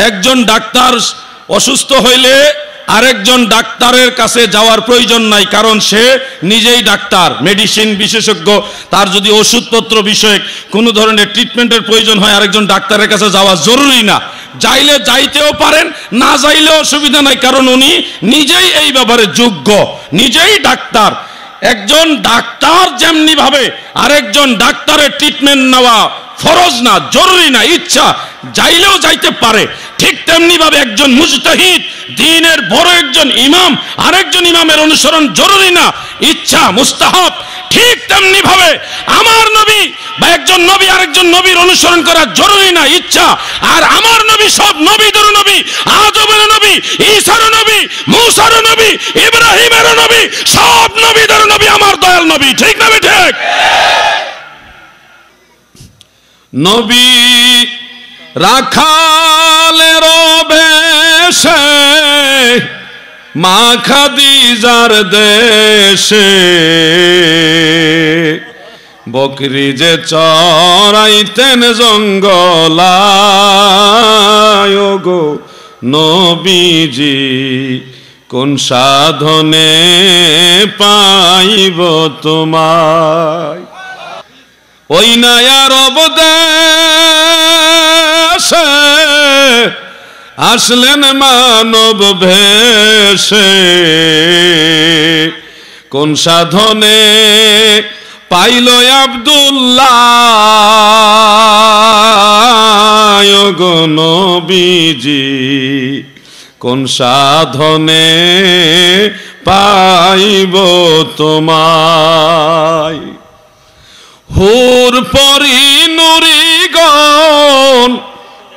একজন ডাক্তার অসুস্থ হইলে আরেকজন ডাক্তারের কাছে যাওয়ার প্রয়োজন নাই, কারণ সে নিজেই ডাক্তার, মেডিসিন বিশেষজ্ঞ। তার যদি ওষুধপত্র বিষয়ক কোনো ধরনের ট্রিটমেন্টের প্রয়োজন হয় আরেকজন ডাক্তারের কাছে যাওয়া জরুরি না। যাইলে যাইতেও পারেন, না যাইলে অসুবিধা নাই, কারণ উনি নিজেই এই ব্যাপারে যোগ্য, নিজেই ডাক্তার। একজন ডাক্তার যেমনি ভাবে আরেকজন ডাক্তারের ট্রিটমেন্ট নেওয়া ফরজ না, জরুরি না, ইচ্ছা যাইলেও যাইতে পারে, ঠিক তেমনি ভাবে একজন মুজতাহিদ, দ্বীনের বড় একজন ইমাম আরেকজন ইমামের অনুসরণ জরুরি না, ইচ্ছা মুস্তাহাব। ঠিক তেমনি ভাবে আমার নবী বা একজন নবী আরেকজন নবীর অনুসরণ করা জরুরি না, ইচ্ছা। আর আমার নবী সব নবীদের নবী, আদমের নবী, ঈসার নবী, মূসার নবী, ইব্রাহিমের নবী, সব নবীদের নবী আমার দয়াল নবী, ঠিক না ঠিক? নবী রাখালের বেশে মা খাদিজার দেশে বকরি যে চরাইতেন জঙ্গলায় গো নবীজি, কোন সাধনে পাইব তোমায়। ওই নায়ার অবদেশে আসলেন মানব ভেষে, কোন সাধনে পাইল আব্দুল্লাহ গো নবীজি, কোন সাধনে পাইব তোমায়। হুর পরি নুরিগণ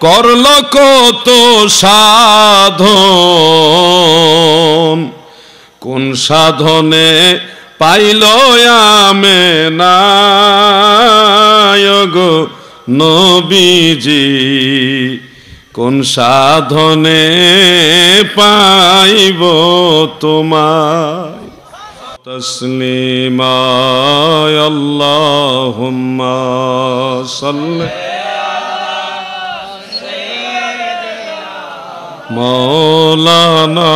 করল কত সাধন, কোন সাধনে পাইল আমেনা গো নবীজি, কোন সাধনে পাইব তোমায়। তসলিমা আল্লাহুম্মা সাল্লি মৌলানা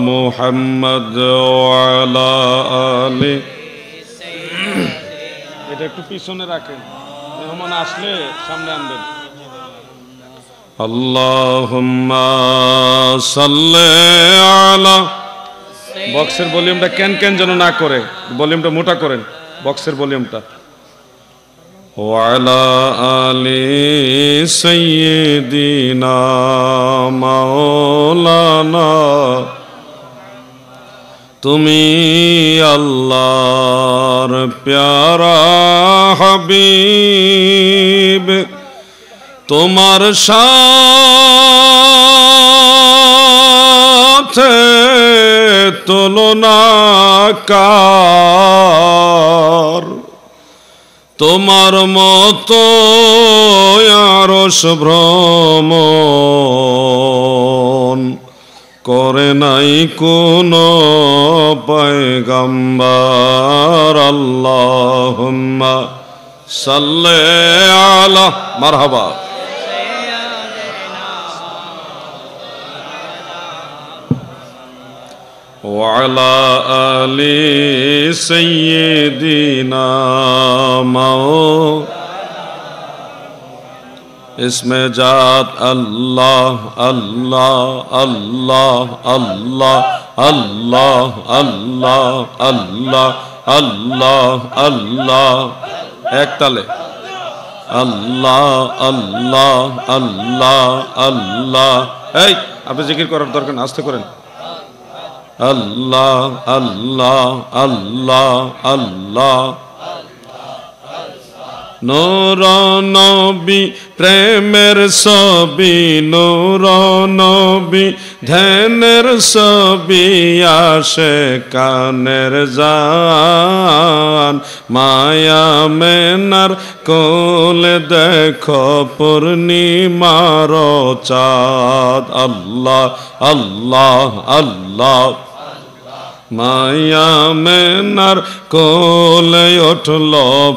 মুহাম্মদ ওয়া আলা আলি। এটা একটু পিছনে রাখেন, মেহমান আসলে সামনে আনবেন। আল্লাহুম্মা সাল্লি আলা, বক্সের ভলিউমটা কেন যেন না করে, ভলিউমটা মোটা করেন বক্সের ভলিউমটা। ওয়া আলা আলি সাইয়্যিদিনা মাওলানা, তুমি আল্লাহর প্যারা হাবিব, তোমার সাথে তুলনা কার, তোমার মতো আরশ ভ্রমণ করে নাই কোনো পয়গম্বর। আল্লাহুম্মা সাল্লি আলা, মারহাবা। ওয়া আলা আলি সাইয়্যিদিনা इसमें जात अल्लाह अल्लाह अल्लाह अल्लाह अल्लाह अल्लाह अल्लाह अल्लाह अल्लाह, एक ताले अल्लाह अल्लाह अल्लाह अल्लाह। এই আপনি জিকির করার দরকার না, আস্তে করেন। আল্লাহ আল্লাহ আল্লাহ আল্লাহ। নূর নবী প্রেমের ছবি, নূর নবী ধ্যানের ছবি, আসে কানের জান মায়া মেনার কোল, দেখো পূর্ণিমার চাঁদ। আল্লাহ আল্লাহ আল্লাহ মায়া মেনার কোলে উঠল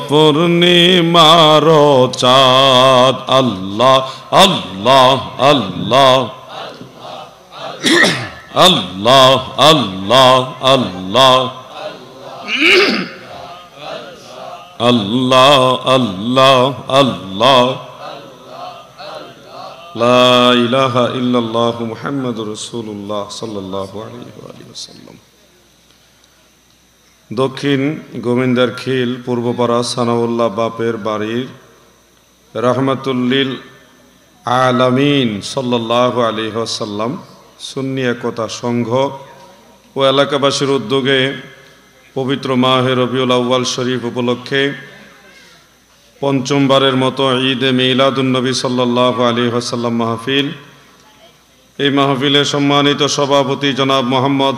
পূর্ণিমার চাঁদ। আল্লাহ আল্লাহ আল্লাহ আল্লাহ আল্লাহ আল্লাহ আল্লাহ আল্লাহ আল্লাহ লা ইলাহা ইল্লাল্লাহ মুহাম্মাদুর রাসূলুল্লাহ সাল্লাল্লাহু আলাইহি ওয়াসাল্লাম। দক্ষিণ গোবিন্দার খিল পূর্বপাড়া সানাউল্লাহ বাপের বাড়ির রাহমাতুল্লিল আলামিন সাল্লাল্লাহু আলাইহি ওয়াসাল্লাম সুন্নি একতা সংঘ ও এলাকাবাসীর উদ্যোগে পবিত্র মাহে রবিউল আউয়াল শরীফ উপলক্ষে পঞ্চমবারের মতো ঈদে মিলাদুন্নবী সাল্লাল্লাহু আলাইহি ওয়াসাল্লাম মাহফিল। এই মাহফিলে সম্মানিত সভাপতি জনাব মোহাম্মদ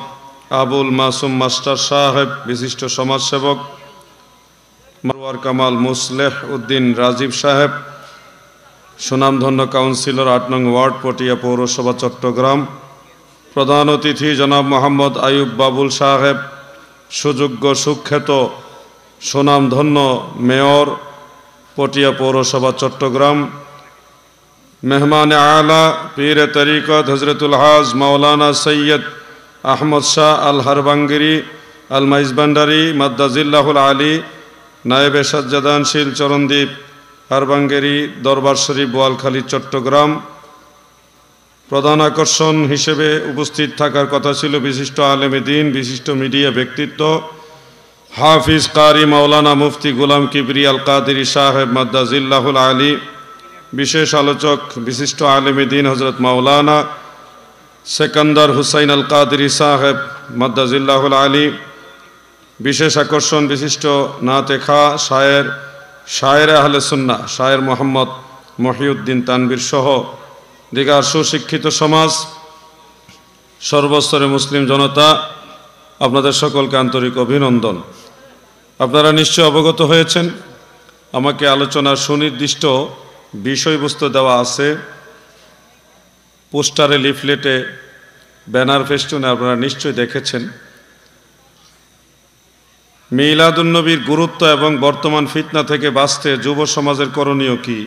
আবুল মাসুম মাস্টার সাহেব, বিশিষ্ট সমাজসেবক মারওয়ার কামাল মুসলেহ উদ্দিন রাজীব সাহেব, সুনামধন্য কাউন্সিলর ৮ নং ওয়ার্ড পটিয়া পৌরসভা চট্টগ্রাম, প্রধান অতিথি জনাব মোহাম্মদ আয়ুব বাবুল সাহেব, সুযোগ্য সুখ্যাত সুনামধন্য মেয়র পটিয়া পৌরসভা চট্টগ্রাম, মেহমানে আলা পীরে তরিকত হজরতুল হাজ মাওলানা সৈয়দ আহমদ শাহ আল হারবাঙ্গিরি আল মাইজবান্ডারি মাদ্দাজিল্লাহুল আলী, নায়েবে সাজ্জাদানশীল চরণদ্বীপ হারবাঙ্গেরি দরবার শরীফ বোয়ালখালী চট্টগ্রাম। প্রধান আকর্ষণ হিসেবে উপস্থিত থাকার কথা ছিল বিশিষ্ট আলেমে দ্বীন, বিশিষ্ট মিডিয়া ব্যক্তিত্ব হাফিজ কারি মাওলানা মুফতি গোলাম কিবরি আল কাদেরি সাহেব মাদ্দাজিল্লাহুল আলী, বিশেষ আলোচক বিশিষ্ট আলেমে দ্বীন হজরত মাওলানা সেকান্দার হুসাইন আল কাদেরি সাহেব মাদ্দাজিল্লাহুল আলী, বিশেষ আকর্ষণ বিশিষ্ট নাতে খা শায়ের আহলে সুন্নাহ শায়ের মোহাম্মদ মহিউদ্দিন তানবীর সহ দিগার সুশিক্ষিত সমাজ, সর্বস্তরে মুসলিম জনতা, আপনাদের সকলকে আন্তরিক অভিনন্দন। আপনারা নিশ্চয় অবগত হয়েছেন, আমাকে আলোচনার সুনির্দিষ্ট বিষয়বস্তু দেওয়া আছে পোস্টারে, লিফলেটে, ব্যানার ফেস্টুনে, আপনারা নিশ্চয় দেখেছেন। মিলাদুন্নবীর গুরুত্ব এবং বর্তমান ফিতনা থেকে বাঁচতে যুব সমাজের করণীয় কি,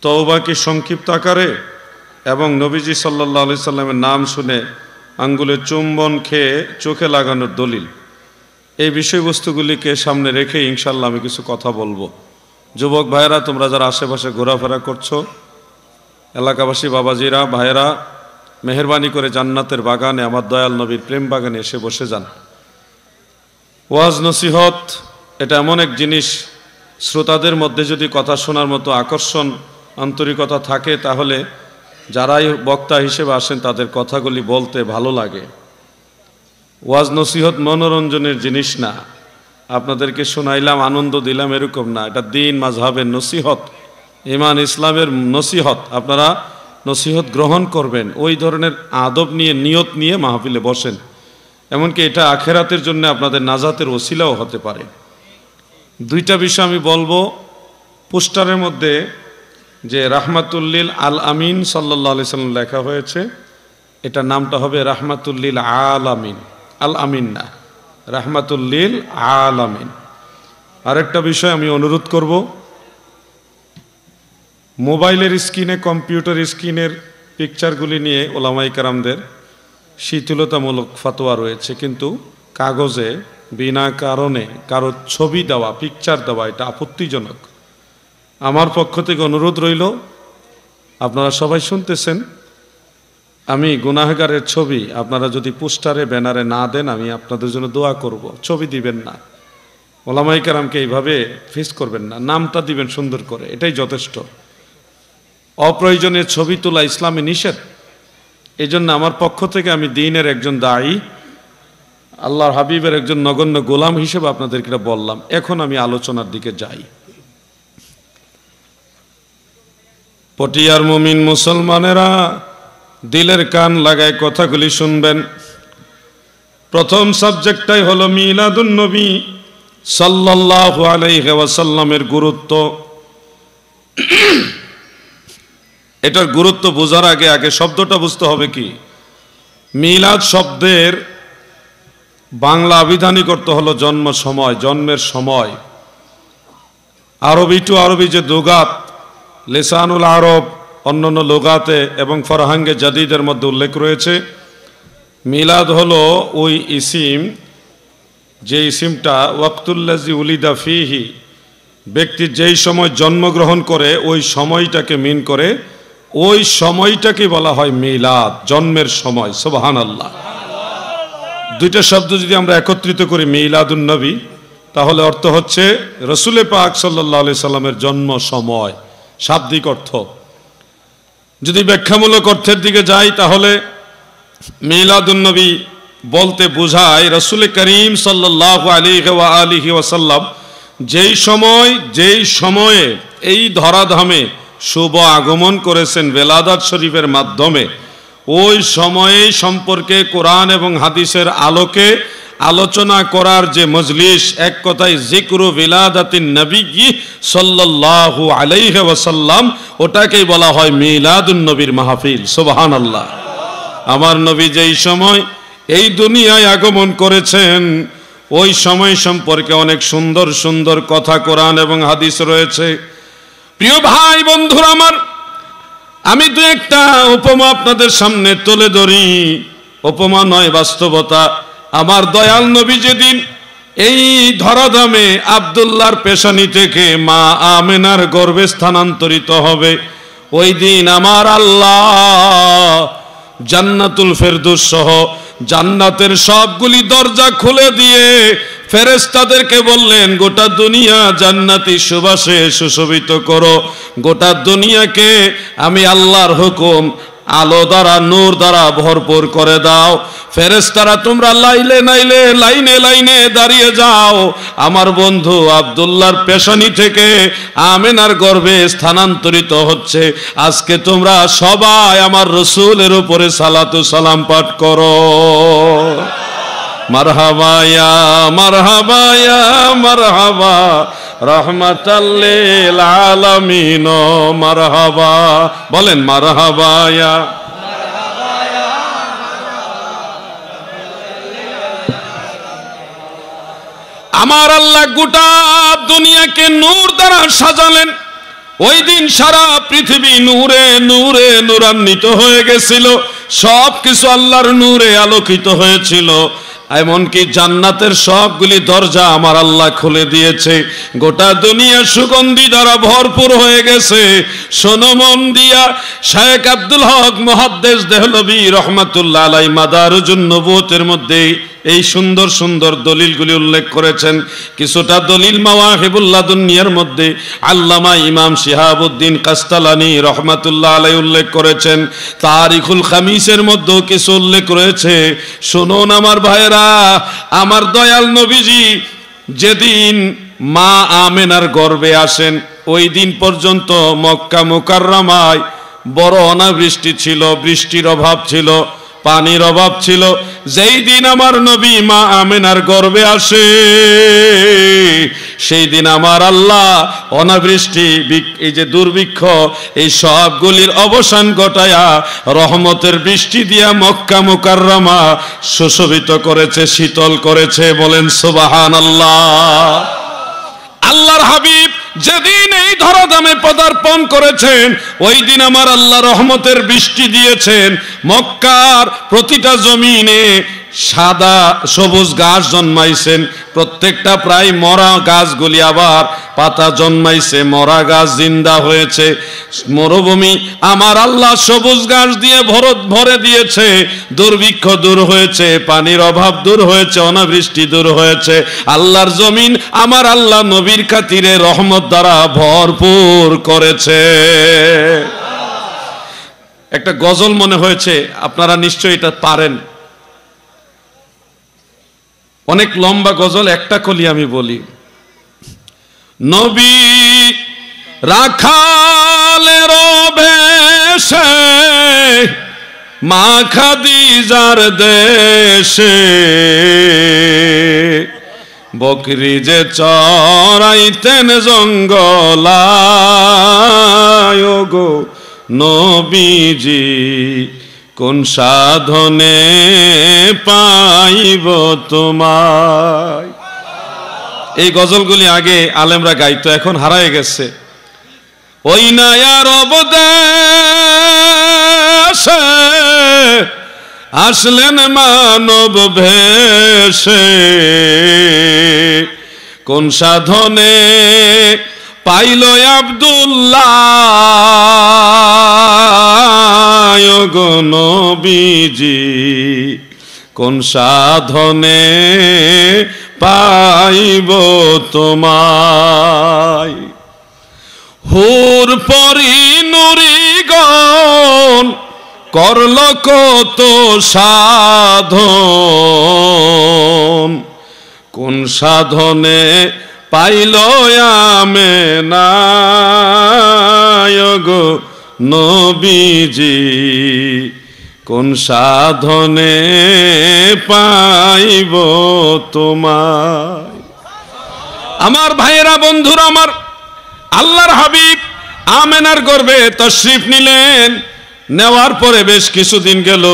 তওবা কি সংক্ষিপ্ত আকারে, এবং নবীজি সাল্লাল্লাহু আলাইহি সাল্লামের নাম শুনে আঙ্গুলে চুম্বন খেয়ে চোখে লাগানোর দলিল, এই বিষয়বস্তুগুলিকে সামনে রেখে ইনশাল্লাহ আমি কিছু কথা বলবো। যুবক ভাইয়েরা, তোমরা যারা আশেপাশে ঘোরাফেরা করছো, এলাকাবাসী বাবাজিরা ভাইয়েরা, মেহেরবানি করে জান্নাতের বাগানে, আমার দয়াল নবীর প্রেম বাগানে এসে বসে যান। ওয়াজ নসিহত এটা এমন এক জিনিস, শ্রোতাদের মধ্যে যদি কথা শোনার মতো আকর্ষণ আন্তরিকতা থাকে, তাহলে যারাই বক্তা হিসেবে আসেন তাদের কথাগুলি বলতে ভালো লাগে। ওয়াজ নসিহত মনোরঞ্জনের জিনিস না, আপনাদেরকে শোনাইলাম আনন্দ দিলাম এরকম না, এটা দ্বীন মাযহাবের নসিহত, ঈমান ইসলামের নসিহত। আপনারা নসিহত গ্রহণ করবেন, ওই ধরনের আদব নিয়ে, নিয়ত নিয়ে মাহফিলে বসেন। এমনকি এটা আখেরাতের জন্য আপনাদের নাজাতের ওসিলাও হতে পারে। দুইটা বিষয় আমি বলবো। পোস্টারের মধ্যে যে রাহমাতুল্লিল আল আমিন সাল্লাল্লাহু আলাইহি সাল্লাম লেখা হয়েছে, এটা নামটা হবে রাহমাতুল্লিল আলামিন, আল আমিন না, রাহমাতুল্লিল আলামিন। আরেকটা বিষয় আমি অনুরোধ করব, মোবাইলের স্ক্রিনে, কম্পিউটার স্ক্রিনের পিকচারগুলি নিয়ে ওলামায়ে কেরামদের শিথিলতামূলক ফতোয়া রয়েছে, কিন্তু কাগজে বিনা কারণে কারো ছবি দেওয়া, পিকচার দেওয়া, এটা আপত্তিজনক। আমার পক্ষ থেকে অনুরোধ রইল, আপনারা সবাই শুনতেছেন, আমি গুনাহগারের ছবি আপনারা যদি পোস্টারে ব্যানারে না দেন, আমি আপনাদের জন্য দোয়া করব। ছবি দিবেন না, ওলামায়ে কেরামকে এইভাবে ফেস করবেন না, নামটা দিবেন সুন্দর করে, এটাই যথেষ্ট। অপ্রয়োজনীয় ছবি তোলা ইসলামে নিষেধ। এই জন্য আমার পক্ষ থেকে আমি দ্বীনের একজন দায়ী, আল্লাহর হাবিবের একজন নগণ্য গোলাম হিসেবে আপনাদেরকে এটা বললাম। এখন আমি আলোচনার দিকে যাই। পটিয়ার মুমিন মুসলমানেরা, দিলের কান লাগায় কথাগুলি শুনবেন। প্রথম সাবজেক্টটাই হলো মিলাদুন নবী সাল্লাল্লাহু আলাইহি ওয়াসাল্লামের গুরুত্ব। এটার গুরুত্ব বোঝার আগে শব্দটা বুঝতে হবে কি। মিলাদ শব্দের বাংলা আবিধানিক অর্থ হলো জন্ম সময়, জন্মের সময়। আরবি টু আরবি যে লুগাত, লিসানুল আরব, অন্যান্য লুগাতে এবং ফরহাঙ্গে জাদিদের মধ্যে উল্লেখ রয়েছে, মিলাদ হলো ওই ইসিম, যে ইসিমটা ওয়াক্তুল্লাজি উলিদা ফিহি, ব্যক্তি যেই সময় জন্মগ্রহণ করে ওই সময়টাকে মিন করে, ওই সময়টাকে বলা হয় মিলাদ, জন্মের সময়। সুবহানাল্লাহ। দুইটা শব্দ যদি আমরা একত্রিত করি মিলাদুন নবী, তাহলে অর্থ হচ্ছে রসুল পাক সাল্লাল্লাহু আলাইহি সাল্লামের জন্ম সময়, শাব্দিক অর্থ। যদি ব্যাখ্যামূলক অর্থের দিকে যাই তাহলে মিলাদুন নবী বলতে বোঝায় রসুল করিম সাল্লাল্লাহু আলাইহি ওয়াসাল্লাম যেই সময়ে এই ধরাধামে শুভ আগমন করেছেন বেলাদাত শরীফের মাধ্যমে, ওই সময়ে সম্পর্কে কোরআন এবং হাদিসের আলোকে আলোচনা করার যে মজলিস, এক কথায় জিক্রু বিলাদাতিন নবী সাল্লাল্লাহু আলাইহি ওয়াসাল্লাম, ওটাকেই বলা হয় মিলাদুন নবীর মাহফিল। সুবহানাল্লাহ। আমার নবী যেই সময় এই দুনিয়ায় আগমন করেছেন ওই সময় সম্পর্কে অনেক সুন্দর সুন্দর কথা কোরআন এবং হাদিস রয়েছে। প্রিয় ভাই বন্ধুরা আমার, আমি দু একটা উপমা আপনাদের সামনে তুলে ধরি। উপমা নয়, বাস্তবতা। আমার দয়াল নবী যেদিন এই ধরাধামে আব্দুল্লাহর পেশানি থেকে মা আমেনার গর্ভে স্থানান্তরিত হবে, ওই দিন আমার আল্লাহ জান্নাতুল ফেরদৌস সহ জান্নাতের সবগুলি দরজা খুলে দিয়ে ফেরেশতাদেরকে বললেন, গোটা দুনিয়া জান্নাতি সুবাসে সুশোভিত করো, গোটা দুনিয়াকে আমি আল্লাহর হুকুম আলো দ্বারা, নূর দ্বারা ভরপুর করে দাও। ফেরেশতারা তোমরা লাইনে লাইনে দাঁড়িয়ে যাও, আমার বন্ধু আব্দুল্লাহর পেশানি থেকে আমেনার গর্ভে স্থানান্তরিত হচ্ছে। আজকে তোমরা সবাই আমার রসুলের উপরে সালাতু সালাম পাঠ করো। মারহাবা ইয়া মারহাবা ইয়া মারহাবা রাহমাতাল লিল আলামিন, মারহাবা। বলেন মারহাবা ইয়া। আমার আল্লাহ গোটা দুনিয়াকে নূর দ্বারা সাজালেন। ওই দিন সারা পৃথিবী নূরে নূরে নূরান্বিত হয়ে গেছিল, সব কিছু আল্লাহর নূরে আলোকিত হয়েছিল। এমনকি জান্নাতের সবগুলি দরজা আমার আল্লাহ খুলে দিয়েছে, গোটা দুনিয়া সুগন্ধি দ্বারা ভরপুর হয়ে গেছে। শোনো মন দিয়া, শায়েখ আব্দুল হক মুহাদ্দিস দেহলভী রহমাতুল্লাহ আলাইহি মাদারুজুন নবুওয়াতের মধ্যে এই সুন্দর সুন্দর দলিলগুলি উল্লেখ করেছেন। কিছুটা দলিল মাওয়াহিবুল লাদুনিয়ার মধ্যে আল্লামা ইমাম শিহাবুদ্দিন কাস্তালানি রহমাতুল্লাহ আলাইহি উল্লেখ করেছেন। তারিখুল খামিসের মধ্যেও কিছু উল্লেখ রয়েছে। শুনুন আমার ভাইরা, আমার দয়াল নবীজি যেদিন মা আমেনার গর্ভে আসেন, ওই দিন পর্যন্ত মক্কা মুকাররমায় বড় অনাবৃষ্টি ছিল, বৃষ্টির অভাব ছিল, পানির অভাব ছিল। যেই দিন আমার নবী মা আমেনার গর্ভে আসে, সেই দিন আমার আল্লাহ অনাবৃষ্টি, এই যে দুর্ভিক্ষ, এই সবগুলির অবসান ঘটায়া রহমতের বৃষ্টি দিয়া মক্কা মুকাররমা সুশোভিত করেছে, শীতল করেছে। বলেন সুবহানাল্লাহ। আল্লাহর হাবিব যেদিন এই ধরাধামে পদার্পণ করেছেন, ওই দিন আমার আল্লাহ রহমতের বৃষ্টি দিয়েছেন। মক্কার প্রতিটা জমিনে সাদা সবুজ গাছ জন্মাইছেন, প্রত্যেকটা প্রায় মরা গাছগুলি আবার পাতা জন্মাইছে, মরা গাছ জিন্দা হয়েছে। মরুভূমি আমার আল্লাহ সবুজ গাছ দিয়ে ভরে দিয়েছে। দুর্ভিক্ষ দূর হয়েছে, পানির অভাব দূর হয়েছে, অনাবৃষ্টি দূর হয়েছে। আল্লাহর জমিন আমার আল্লাহ নবীর খাতিরে রহমত দ্বারা ভরপুর করেছে। একটা গজল মনে হয়েছে, আপনারা নিশ্চয়ই এটা পারেন। অনেক লম্বা গজল, একটা কলি আমি বলি। নবী রাখালের বেশে মা খাদিজার দেশে বকরি যে চরাইতেন জঙ্গলায় গো নবীজি কোন সাধনে পাইব তোমায়। এই গজলগুলি আগে আলেমরা গাইতো, এখন হারায় গেছে। ওই নায়ার অবদেশে আসলেন মানব ভেষে, কোন সাধনে পাইল আব্দুল্লাহ গো নবীজি, কোন সাধনে পাইব তোমায়। হুর পরি নুরিগণ করল কত সাধন, কোন সাধনে পাইল আমেনা গো নবীজি, কোন সাধনে পাইব তোমায়। আমার ভাইয়েরা, বন্ধুরা আমার, আল্লাহর হাবিব আমেনার গর্ভে তশরিফ নিলেন। নেওয়ার পরে বেশ কিছুদিন গেল,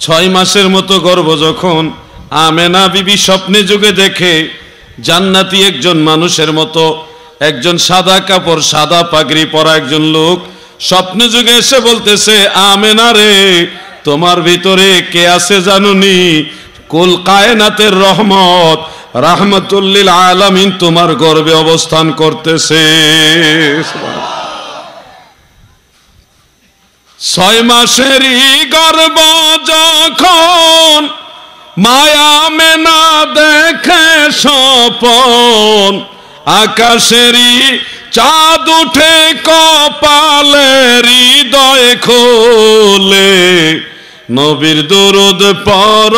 6 মাসের মতো গর্ভ যখন আমেনা বিবি স্বপ্নে যুগে দেখে জান্নাতি একজন মানুষের মতো, একজন সাদা কাপড় সাদা পাগড়ি পরা একজন লোক স্বপ্নে যুগে এসে বলতেছে, আমেনা রে, তোমার ভিতরে কে আছে জানুনি? কুল কায়নাতের রহমত রাহমাতুল্লিল আলামিন তোমার গর্ভে অবস্থান করতেছে। 6 মাসেরই গর্ভ যখন মায়া মেনা দেখে স্বপন, আকাশেরই চাঁদ উঠে কপালে, হৃদয় খোলে নবীর দরুদ পর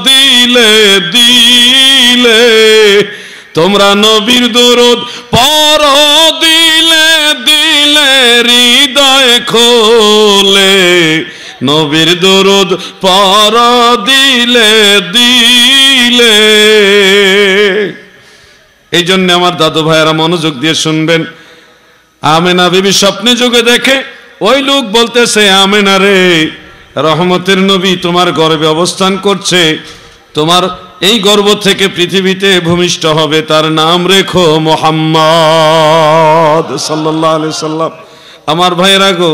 দিলে দিলে, তোমরা নবীর দরুদ পর দিলে দিলে, হৃদয় খোলে নবীর দরুদ পর দিলে দিলে। এই জন্য আমার দাদু ভাইয়েরা মনোযোগ দিয়ে শুনবেন। আমেনা বিবি স্বপ্নে যুগে দেখে ওই লোক বলতেছে, আমেনা রে, রহমতের নবী তোমার গর্ভে অবস্থান করছে, তোমার এই গর্ভ থেকে পৃথিবীতে ভূমিষ্ঠ হবে, তার নাম রেখো মুহাম্মদ সাল্লাল্লাহু আলাইহি সাল্লাম। আমার ভাইয়েরা গো,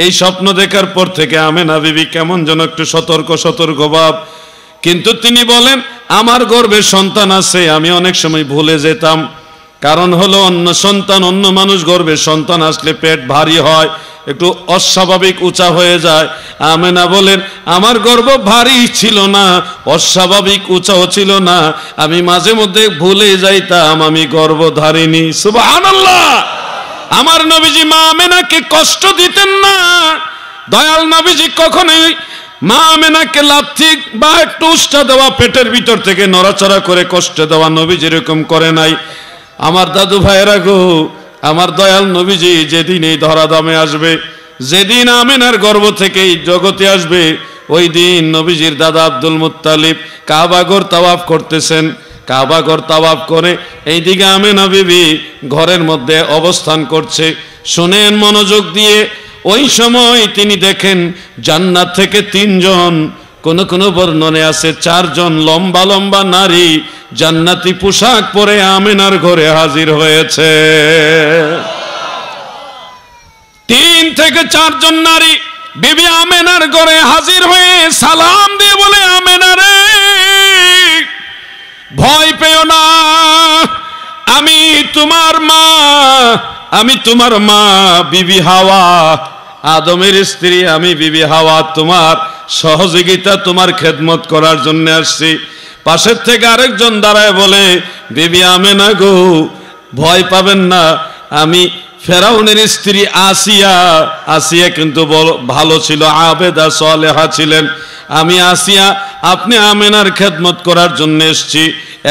এই স্বপ্ন দেখার পর থেকে আমেনা বিবি কেমন যেন একটু সতর্ক ভাব। কিন্তু তিনি বলেন, আমার গর্ভে সন্তান আছে, আমি অনেক সময় ভুলে যেতাম। কারণ হলো, অন্য সন্তান, অন্য মানুষ গর্ভে সন্তান আসলে পেট ভারী হয়, একটু অস্বাভাবিক উঁচা হয়ে যায়। আমেনা বলেন, আমার গর্ভ ভারী ছিল না, অস্বাভাবিক উঁচাও ছিল না, আমি মাঝে মধ্যে ভুলে যাইতাম আমি গর্ভধারিণী। সুবহানাল্লাহ। আমার নবীজি মা আমেনাকে কষ্ট দিতেন না। দয়াল নবীজি কখনোই মা আমেনাকে লাথি বা একটু উষ্টা দেওয়া, পেটের ভিতর থেকে নড়াচড়া করে কষ্ট দেওয়া নবীজি এরকম করে নাই। আমার দাদু ভাইয়েরা গো, আমার দয়াল নবীজি যেদিন এই ধরাধামে আসবে, যেদিন আমেনার গর্ভ থেকে এই জগতে আসবে, ওই দিন নবীজির দাদা আব্দুল মুত্তালিব কাবাঘর তাওয়াফ করতেছেন। কাবাঘর তাওয়াফ করে এইদিকে আমেনা বিবি ঘরের মধ্যে অবস্থান করছে। শুনেন মনোযোগ দিয়ে, ওই সময় তিনি দেখেন জান্নাত থেকে 3 জন, কোন কোন বর্ণনে আছে 4 জন লম্বা লম্বা নারী জান্নাতি পোশাক পরে আমেনার ঘরে হাজির হয়েছে। 3 থেকে 4 জন নারী বিবি আমেনার ঘরে হাজির হয়ে সালাম দিয়ে বলে, আমেনা রে, ভয় পেও না, আমি তোমার মা, আমি তোমার মা বিবি হাওয়া, আদমের স্ত্রী আমি বিবি হাওয়া, তোমার সহযোগিতা, তোমার খেদমত করার জন্য আসছি। পাশের থেকে আরেকজন দাঁড়ায় বলে, বিবি আমেনা গো, ভয় পাবেন না, আমি ফেরাউনের স্ত্রী আসিয়া, আসিয়া কিন্তু ভালো ছিল, আবেদা সালেহা ছিলেন, আমি আসিয়া আপনি আমেনার খেদমত করার জন্য এসেছি।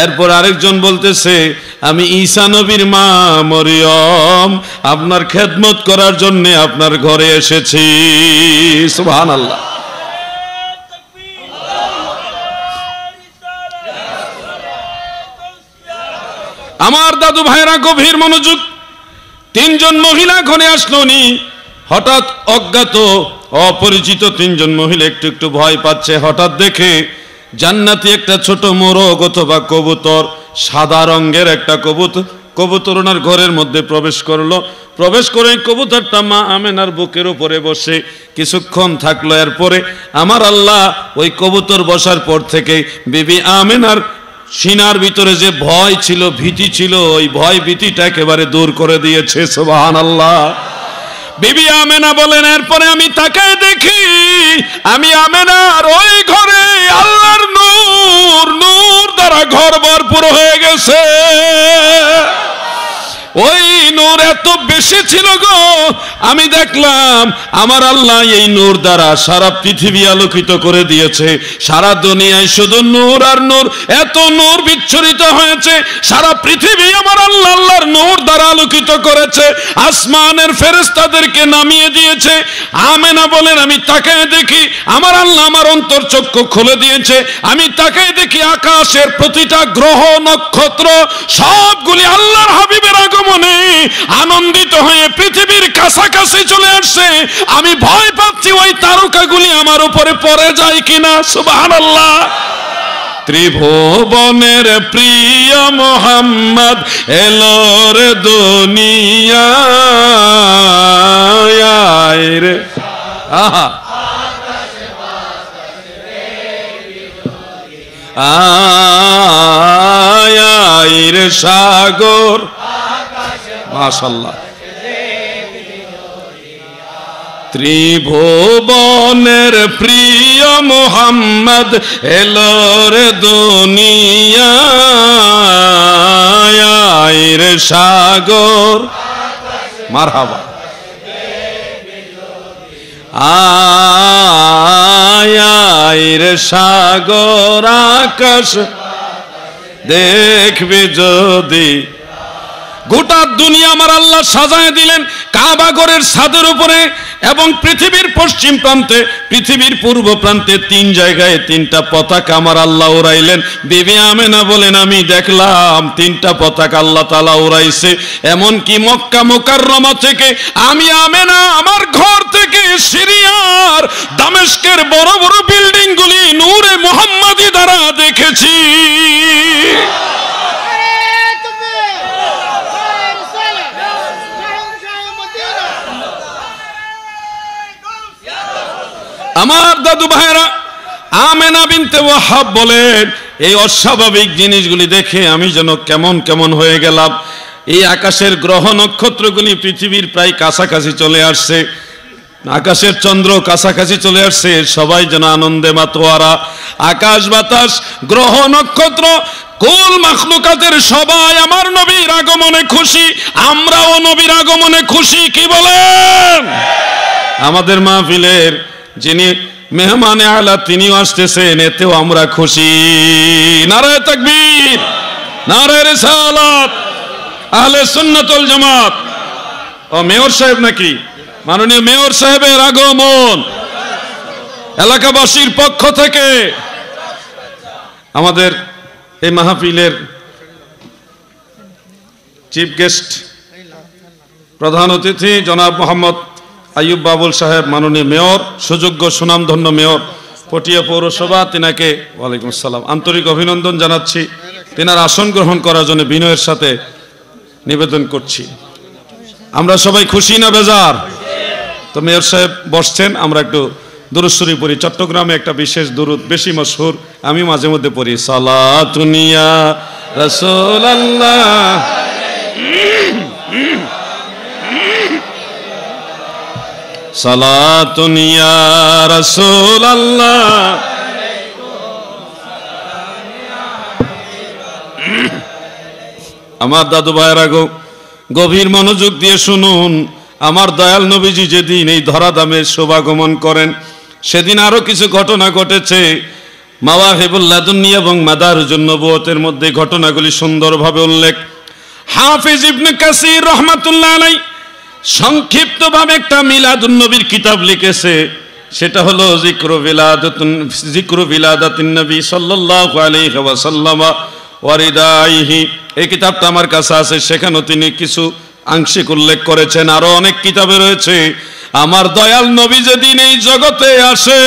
এরপর আরেকজন বলতেছে, আমি ঈসা নবীর মা মরিয়ম, আপনার খেদমত করার জন্য আপনার ঘরে এসেছি। সুবহানাল্লাহ। আমার দাদু ভাইরা গভীর মনোযোগ। 3 জন মহিলা ঘরে আসলো নি, হঠাৎ অজ্ঞাত অপরিচিত তিনজন মহিলা একটু একটু ভয় পাচ্ছে। হঠাৎ দেখে জান্নাতি একটা ছোট মোরগ অথবা কবুতর, সাদা রঙের একটা কবুতর ওনার ঘরের মধ্যে প্রবেশ করলো। প্রবেশ করে কবুতরটা মা আমেনার বুকের উপরে বসে কিছুক্ষণ থাকলো। এরপরে আমার আল্লাহ ওই কবুতর বসার পর থেকে বিবি আমেনার সিনার ভিতরে যে ভয় ছিল, ভীতি ছিল, ওই ভয় ভীতিটা একেবারে দূর করে দিয়েছে। সুবহানাল্লাহ। বিবি আমেনা বলেন, এরপরে আমি তাকায় দেখি আমি আমেনার ওই ঘরে আল্লাহর নূর দ্বারা ঘর ভরপুর হয়ে গেছে। ওই নূর এত বেশি ছিল গো, আমি দেখলাম আমার আল্লাহ এই নূর দ্বারা সারা পৃথিবী আলোকিত করে দিয়েছে। সারা দুনিয়ায় শুধু নূর আর নূর, এত নূর বিচ্ছুরিত হয়েছে। সারা পৃথিবী আমার আল্লাহর নূর দ্বারা আলোকিত করেছে, আসমানের ফেরেশতাদেরকে নামিয়ে দিয়েছে। আমেনা বলেন, আমি তাকায় দেখি আমার আল্লাহ আমার অন্তরচক্ষু খুলে দিয়েছে। আমি তাকায় দেখি আকাশের প্রতিটা গ্রহ নক্ষত্র সবগুলি আল্লাহর হাবিবের আগমনে আনন্দিত হয়ে পৃথিবীর কাছাকাছি চলে আসছে। আমি ভয় পাচ্ছি ওই তারকাগুলি আমার উপরে পড়ে যায় কিনা। সুবহানাল্লাহ। ত্রিভুবনের প্রিয় মোহাম্মদ এলো রে দুনিয়ায় রে। আহা, আয় রে সাগর। মাশাআল্লাহ। ত্রিভুবনের প্রিয় মোহাম্মদ এলো রে দুনিয়ায় রে সাগর। মারহাবা। আয় রে সাগর আকাশ দেখবি যদি। গোটা দুনিয়া আমার আল্লাহ সাজায় দিলেন কাবা ঘরের ছাদের উপরে এবং পৃথিবীর পশ্চিম প্রান্তে, পৃথিবীর পূর্ব প্রান্তে 3 জায়গায় 3টা পতাকা আমার আল্লাহ উড়াইলেন। বিবি আমেনা বলেন, আমি দেখলাম 3টা পতাকা আল্লাহ তাআলা উড়াইছে। এমনকি মক্কা মুকাররমা থেকে আমি আমেনা আমার ঘর থেকে সিরিয়ার দামেস্কের বড় বড় বিল্ডিং গুলি নূরে মুহাম্মাদি দ্বারা দেখেছি। আমার দাদু ভাইরা আমেনা বিনতে ওয়াহাব বলেন, এই অস্বাভাবিক জিনিসগুলি দেখে আমি যেন কেমন কেমন হয়ে গেলাম। এই আকাশের গ্রহ নক্ষত্রগুলি পৃথিবীর প্রায় কাছাকাছি চলে আসছে, আকাশের চন্দ্র কাছাকাছি চলে আসছে, সবাই যেন আনন্দে মাতোয়ারা। আকাশ বাতাস গ্রহ নক্ষত্র কুল মাখলুকাতের সবাই আমার নবীর আগমনে খুশি, আমরাও নবীর আগমনে খুশি। কি বলেন? আমাদের মাহফিলের যিনি মেহমানে আলা তিনিও আসতেছেন, এতেও আমরা খুশি। নারায়ে তাকবীর, নারায়ে রিসালাত, আহলে সুন্নাত ওয়াল জামাত। ও মেয়র সাহেব নাকি? মাননীয় মেয়র সাহেবের আগমন এলাকাবাসীর পক্ষ থেকে আমাদের এই মাহফিলের চিফ গেস্ট প্রধান অতিথি জনাব মোহাম্মদ আইয়ুব বাবুল সাহেব, মাননীয় মেয়র, সুযোগ্য সুনামধন্য মেয়র পটিয়া পৌরসভা, তিনাকে ওয়ালাইকুম আসসালাম আন্তরিক অভিনন্দন জানাচ্ছি। তিনার আসন গ্রহণ করার জন্য বিনয়ের সাথে নিবেদন করছি। আমরা সবাই খুশি না বেজার? তো মেয়র সাহেব বসছেন, আমরা একটু দুরূদ শরীফ পড়ি। চট্টগ্রামে একটা বিশেষ দুরূদ বেশি মশহুর, আমি মাঝে মধ্যে পড়ি। সালাতুন ইয়া রাসূলুল্লাহ, সালাতুন ইয়া রাসূলুল্লাহ, আমার দাদু ভাইরা গভীর মনোযোগ দিয়ে শুনুন। আমার দয়াল নবীজি যেদিন এই ধরাধামে শুভাগমন করেন, সেদিন আরো কিছু ঘটনা ঘটেছে। মাওয়াহিবুল লাদুন্নি এবং মাদারুজুন নবুয়তের মধ্যে ঘটনাগুলি সুন্দরভাবে উল্লেখ। হাফিজ ইবনে কাসির রহমাতুল্লাহ আলাইহি সংক্ষিপ্তভাবে একটা মিলাদুন নবীর কিতাব লিখেছে, সেটা হলো জিক্রু বিলাদাতিন নবী সাল্লাল্লাহু আলাইহি ওয়াসাল্লাম ওয়া রিদাইহি। এই কিতাবটা আমার কাছে আছে, সেখানে তিনি কিছু আংশিক উল্লেখ করেছেন, আরো অনেক কিতাবে রয়েছে। আমার দয়াল নবী যেদিন এই জগতে আসে,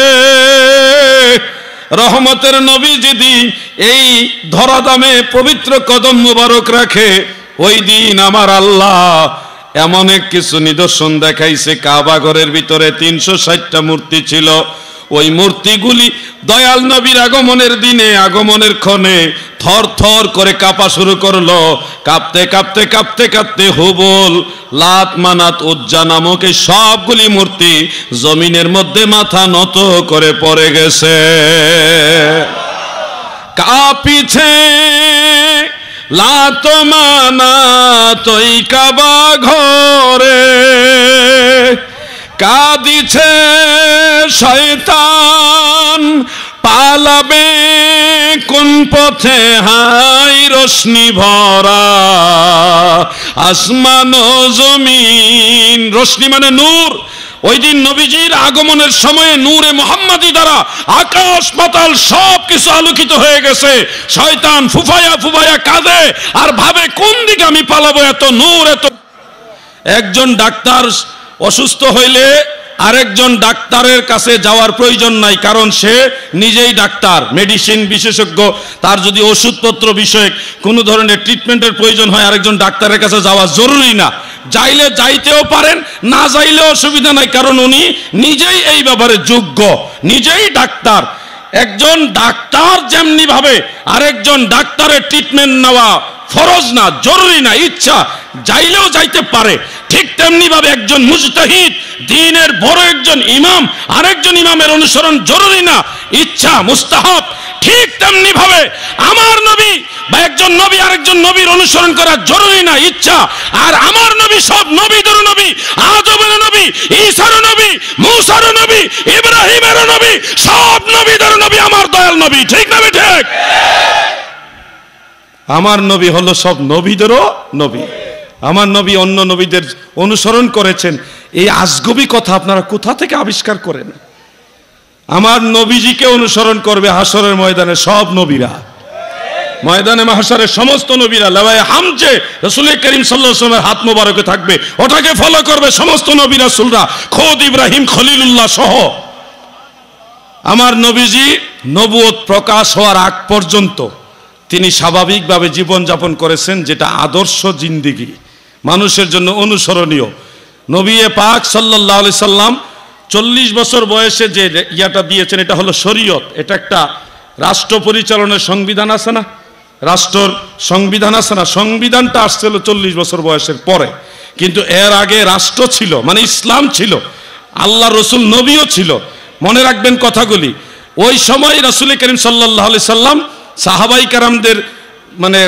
রহমতের নবী যেদিন এই ধরাধামে পবিত্র কদম মুবারক রাখে, ওই দিন আমার আল্লাহ এমন এক কিছু নিদর্শন দেখাইছে। কাবা ঘরের ভিতরে 360টা মূর্তি ছিল। ওই মূর্তিগুলি দয়াল নবীর আগমনের দিনে, আগমনের ক্ষণে থর থর করে কাঁপা শুরু করলো। কাঁপতে কাঁপতে কাঁপতে কাঁপতে হুবল, লাত, মানাত, উজ্জা নামক এই সবগুলি মূর্তি জমিনের মধ্যে মাথা নত করে পড়ে গেছে। কাঁপিছে লাত, মানাত ওই কাবা ঘরে, কাঁদিছে শয়তান পালাবে কোন পথে, হাই রশ্মি ভরা আসমান ও জমিন। রশ্মি মানে নূর। ওই দিন নবীজির আগমনের সময়ে নূরে মুহাম্মাদি দ্বারা আকাশ পাতাল সব কিছু আলোকিত হয়ে গেছে। শয়তান ফুফায়া ফুফায়া কাঁদে আর ভাবে কোন দিকে আমি পালাবো, এত নূর এত। একজন ডাক্তার অসুস্থ হইলে আরেকজন ডাক্তারের কাছে যাওয়ার প্রয়োজন নাই, কারণ সে নিজেই ডাক্তার, মেডিসিন বিশেষজ্ঞ। তার যদি ওষুধপত্র বিষয়ক কোনো ধরনের ট্রিটমেন্টের প্রয়োজন হয়, আরেকজন ডাক্তারের কাছে যাওয়া জরুরি না। যাইলে যাইতেও পারেন, না যাইলে অসুবিধা নাই, কারণ উনি নিজেই এই ব্যাপারে যোগ্য, নিজেই ডাক্তার। একজন ডাক্তার যেমনি ভাবে আরেকজন ডাক্তারের ট্রিটমেন্ট নেওয়া ফরজ না, জরুরি না, ইচ্ছা, যাইলেও যাইতে পারে, ঠিক তেমনি ভাবে একজন মুজতাহিদ, দ্বীনের বড় একজন ইমাম আরেকজন ইমামের অনুসরণ জরুরি না, ইচ্ছা, মুস্তাহাব। ঠিক তেমনি ভাবে আমার নবী বা একজন নবী আরেকজন নবীর অনুসরণ করা জরুরি না, ইচ্ছা। আর আমার নবী সব নবীদের নবী, আদমের নবী, ঈসার নবী, মূসার নবী, ইব্রাহিমের নবী, সব নবীদের নবী আমার দয়াল নবী। ঠিক না ঠিক? আমার নবী হলো সব নবীদেরও নবী। আমার নবী অন্য নবীদের অনুসরণ করেছেন। এই আজগবি কথা আপনারা কোথা থেকে আবিষ্কার করেন? আমার নবীজিকে অনুসরণ করবে হাসরের ময়দানে সব নবীরা, ময়দানে মাহশারের সমস্ত নবীরা। লাওয়ায়ে হামজে রাসূল করিম সাল্লাল্লাহু আলাইহি ওয়াসাল্লামের হাত মোবারকে থাকবে, ওটাকে ফলো করবে সমস্ত নবী রাসূলরা, খোদ ইব্রাহিম খলিলুল্লাহ সহ। আমার নবীজি নবুয়ত প্রকাশ হওয়ার আগ পর্যন্ত তিনি স্বাভাবিকভাবে জীবনযাপন করেছেন, যেটা আদর্শ জিন্দিগি, মানুষের জন্য অনুসরণীয়। নবী পাক সাল্লাল্লাহু আলাইহি সাল্লাম 40 বছর বয়সে যে ইয়াটা দিয়েছেন, এটা হলো শরীয়ত। এটা একটা রাষ্ট্র পরিচালনার সংবিধান আছে না, রাষ্ট্রের সংবিধান আছে না, সংবিধানটা আসছিল 40 বছর বয়সের পরে। কিন্তু এর আগে রাষ্ট্র ছিল, মানে ইসলাম ছিল, আল্লাহ রসুল নবীও ছিল। মনে রাখবেন কথাগুলি। ওই সময় রাসূল করিম সাল্লাল্লাহু আলাইহি সাল্লাম সাহাবাই কেরামদের মানে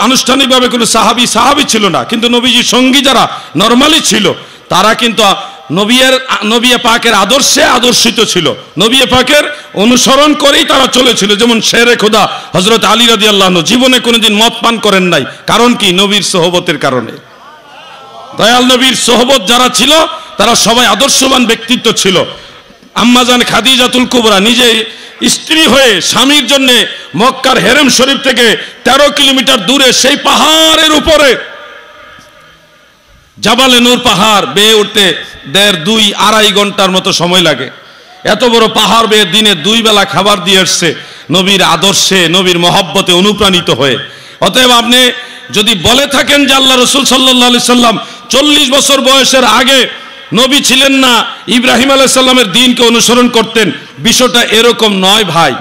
আনুষ্ঠানিকভাবে কোনো সাহাবি ছিল না, কিন্তু নবীজির সঙ্গী যারা নরমালি ছিল তারা কিন্তু নবী পাকের আদর্শে আদর্শিত ছিল, নবী পাকের অনুসরণ করেই তারা চলেছিল। যেমন শেরে খোদা হযরত আলী রাদিয়াল্লাহু আনহু জীবনে কোনোদিন মদ পান করেন নাই, কারণ কি? নবীর সোহবতের কারণে। দয়াল নবীর সোহবত যারা ছিল তারা সবাই আদর্শবান ব্যক্তিত্ব ছিল। আম্মাজান খাদিজাতুল কুবরা নিজে স্ত্রী হয়ে স্বামীর জন্য মক্কার হেরেম শরীফ থেকে 13 কিলোমিটার দূরে সেই পাহাড়ের উপরে জাবালে নূর পাহাড় বেয়ে উঠতে 1.5-2-2.5 ঘন্টার মতো সময় লাগে। এত বড় পাহাড় বেয়ে দিনে 2 বেলা খাবার দিয়ে আসছে নবীর আদর্শে, নবীর মহব্বতে অনুপ্রাণিত হয়ে। অতএব আপনি যদি বলে থাকেন যে আল্লাহ রসুল সাল্লাল্লাহু আলাইহি সাল্লাম 40 বছর বয়সের আগে নবী ছিলেন না, ইব্রাহিম আলাইহিস সালামের দ্বীনকে অনুসরণ করতেন, বিষয়টা এরকম নয় ভাই।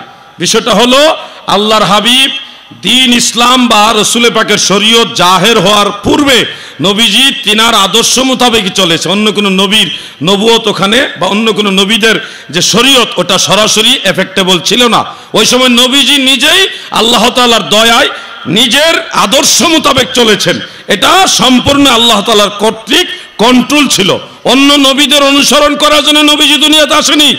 বিষয়টা হলো আল্লাহর হাবিব দ্বীন ইসলাম বা রসুল পাকের শরীয়ত জাহের হওয়ার পূর্বে নবীজি তিনার আদর্শ মোতাবেক চলেছে। অন্য কোনো নবীর নবুয়ত ওখানে বা অন্য কোনো নবীদের যে শরীয়ত ওটা সরাসরি এফেক্টেবল ছিল না। ওই সময় নবীজি নিজেই আল্লাহ তাআলার দয়ায় নিজের আদর্শ মোতাবেক চলেছেন। এটা সম্পূর্ণ আল্লাহ তাআলার কর্তৃক কন্ট্রোল ছিল। অন্য নবীদের অনুসরণ করার জন্য নবীজি দুনিয়াতে আসেনি,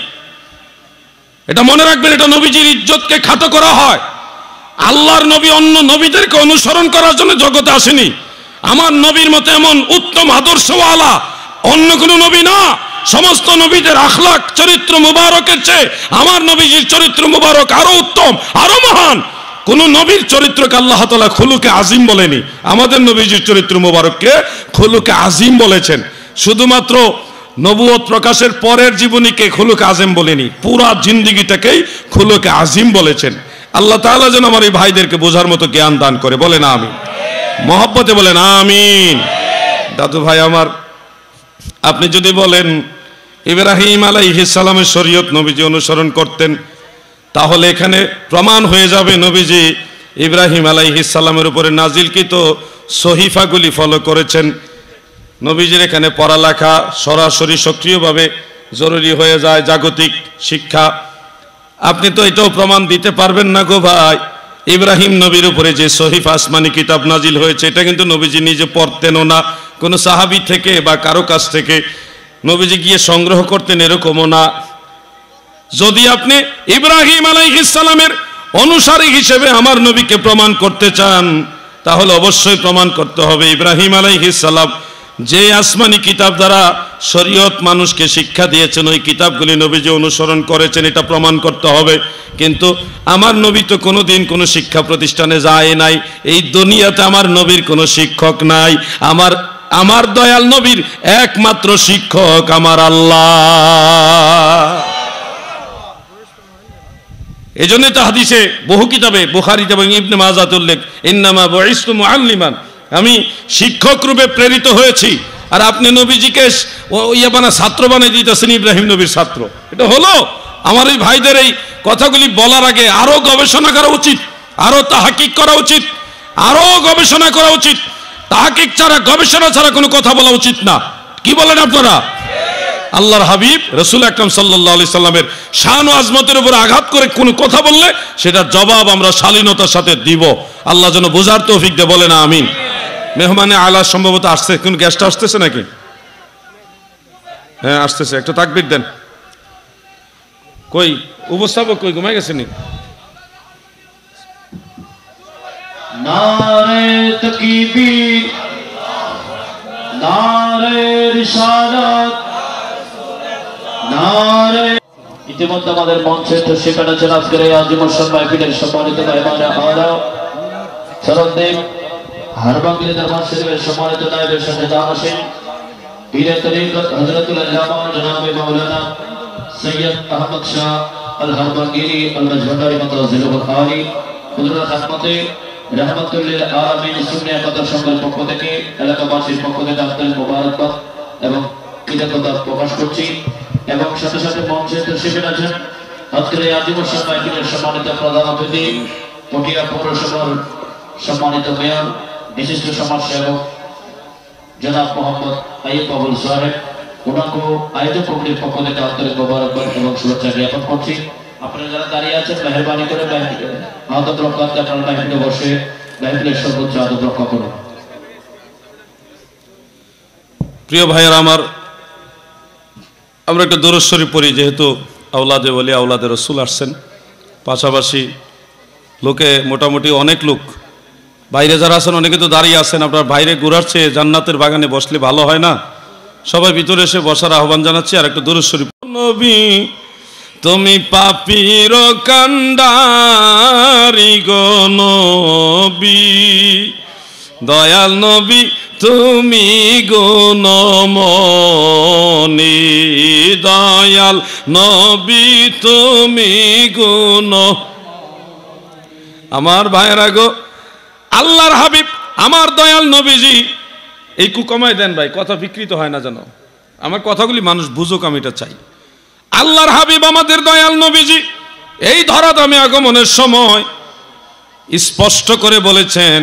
এটা মনে রাখবেন। এটা নবীজির ইজ্জতকে খাটো করা হয়। আল্লাহর নবী অন্য নবীদেরকে অনুসরণ করার জন্য জগতে আসেনি। আমার নবীর মতো এমন উত্তম আদর্শওয়ালা অন্য কোনো নবী না। সমস্ত নবীদের আখলাক চরিত্র মুবারকের চেয়ে আমার নবীজির চরিত্র মুবারক আরো উত্তম, আরো মহান। কোন নবীর চরিত্রকে আল্লাহ তাআলা খুলুকে আজিম বলেনি। আমাদের নবীজির চরিত্র মোবারককে খুলুকে আজিম বলেছেন। শুধুমাত্র নবুয়ত প্রকাশের পরের জীবনীকে খুলুকে আজিম বলেনি, পুরা জিন্দেগিটাকেই খুলুকে আজিম বলেছেন। আল্লাহ তাআলা যেন আমার এই ভাইদেরকে বোঝার মতো জ্ঞান দান করে, বলেন আমিন। মহব্বতে বলেন আমিন। দাদু ভাই আমার, আপনি যদি বলেন ইব্রাহিম আলাইহিস সালামের শরীয়ত নবীজি অনুসরণ করতেন, তাহলে এখানে প্রমাণ হয়ে যাবে নবীজি ইব্রাহিম আলাইহিস সালামের উপরে নাজিলকৃত সহিফাগুলি ফলো করেছেন। নবীজির এখানে পড়ালেখা সরাসরি সক্রিয়ভাবে জরুরি হয়ে যায়, জাগতিক শিক্ষা। আপনি তো এটাও প্রমাণ দিতে পারবেন না গো ভাই, ইব্রাহিম নবীর উপরে যে সহিফা আসমানি কিতাব নাজিল হয়েছে, এটা কিন্তু নবীজি নিজে পড়তেনও না, কোনো সাহাবী থেকে বা কারো কাছ থেকে নবীজি গিয়ে সংগ্রহ করতেন এরকমও না। যদি আপনি ইব্রাহিম আলাইহিস সালামের অনুসারী হিসেবে আমার নবীকে প্রমাণ করতে চান, তাহলে অবশ্যই প্রমাণ করতে হবে ইব্রাহিম আলাইহিস সালাম যে আসমানি কিতাব দ্বারা শরীয়ত মানুষকে শিক্ষা দিয়েছেন, ওই কিতাবগুলি নবীজি অনুসরণ করেছেন, এটা প্রমাণ করতে হবে। কিন্তু আমার নবী তো কোনোদিন কোনো শিক্ষা প্রতিষ্ঠানে যায় নাই, এই দুনিয়াতে আমার নবীর কোনো শিক্ষক নাই। আমার দয়াল নবীর একমাত্র শিক্ষক আমার আল্লাহ। এজন্য তো হাদিসে বহু কিতাবে, বুখারীতে এবং ইবনে মাজাতে উল্লেখ, ইন্নামা বুইসতু মুআল্লিমান, আমি শিক্ষক রূপে প্রেরিত হয়েছি। আর আপনি নবীজিকে ছাত্র বানিয়ে দিতেছেন, ইব্রাহিম নবীর ছাত্র। এটা হলো আমার এই ভাইদের এই কথাগুলি বলার আগে আরো গবেষণা করা উচিত, আরো তাহকিক করা উচিত, আরো গবেষণা করা উচিত। তাহকিক ছাড়া, গবেষণা ছাড়া কোনো কথা বলা উচিত না। কি বলেন আপনারা? আল্লাহর হাবিব রাসূল আকরাম সাল্লাল্লাহু আলাইহি সাল্লামের শান ও আজমতের উপর আঘাত করে কোনো কথা বললে সেটার জবাব আমরা শালীনতার সাথে দিব। আল্লাহ যেন বোঝার তৌফিক দেয়, বলেন আমিন। মেহমানে আলা সম্ভবত আসছে, কোন গেস্ট আসতেছে নাকি? হ্যাঁ আসতেছে, একটু তাকবীর দেন। কই উপস্থাপক কই, ঘুমাই গেছেন? নারে তাকবীর, নারে রিসালাত, নারে। ইতিমধ্যে আমাদের মঞ্চে তো সেখানে ছিল আজকের এই আজিমুল শান মাহফিলের সম্মানিত মেহমানে আলা সরদেব হারবাঙ্গিনী দরবার শরীফের সম্মানিত নায়েবের সাথে জানাসেন পীরে তরিকত হযরতুল আল্লামা জনাবে মাওলানা সৈয়দ আহমদ শাহ আল হারবাঙ্গিনী আল মাজভান্ডারী মাতাজিলুল আলী হুজুরের খিদমতে রাহমাতুল লিল আলামিন সুন্নাহ কদর সংঘের পক্ষ থেকে, এলাকাবাসীর পক্ষ থেকে আন্তরিক মোবারকবাদ এবং কৃতজ্ঞতা প্রকাশ করছি। এবং সাথে সাথে মঞ্চে তশরিফ আছেন আজকের এই আজিমুল শান মাহফিলের সম্মানিত প্রধান অতিথি, পটিয়া পৌরসভার সম্মানিত মেয়র, বিশিষ্ট সমাজসেবক জনাব মোহাম্মদ আইয়ুব বাবুল সাহেব। ওনাকে আয়োজক কমিটির পক্ষ থেকে আন্তরিক মোবারকবাদ এবং শুভেচ্ছা জ্ঞাপন করছি। আপনারা যারা দাঁড়িয়ে আছেন, মেহরবানি করে আদব রক্ষা করতে আপনারা মাহফিলে বসে মাহফিলের সর্বোচ্চ আদব রক্ষা করুন। প্রিয় ভাইয়েরা আমার, আমরা একটা দরুদ শরীফ পড়ি, যেহেতু আওলাদে ওলি আওলাদে রসুল আসছেন। পাশাপাশি লোকে মোটামুটি অনেক লোক বাইরে যারা আছেন, অনেকে তো দাঁড়িয়ে আছেন। আপনার বাইরে ঘোরার চেয়ে জান্নাতের বাগানে বসলে ভালো হয় না? সবাই ভিতরে এসে বসার আহ্বান জানাচ্ছি। আর একটা দরুদ শরীফ। নবী তুমি পাপীর কান্ডারি গো নবী, দয়াল নবী তুমি গুণমণি, দয়াল নবী তুমি গুণ। আমার ভাইয়েরা গো, আল্লাহর হাবিব আমার দয়াল নবীজি, এই কমায় দেন ভাই, কথা বিকৃত হয় না যেন। আমার কথাগুলি মানুষ বুঝুক, আমি এটা চাই। আল্লাহর হাবিব আমাদের দয়াল নবীজি এই ধরাধামে আগমনের সময় স্পষ্ট করে বলেছেন,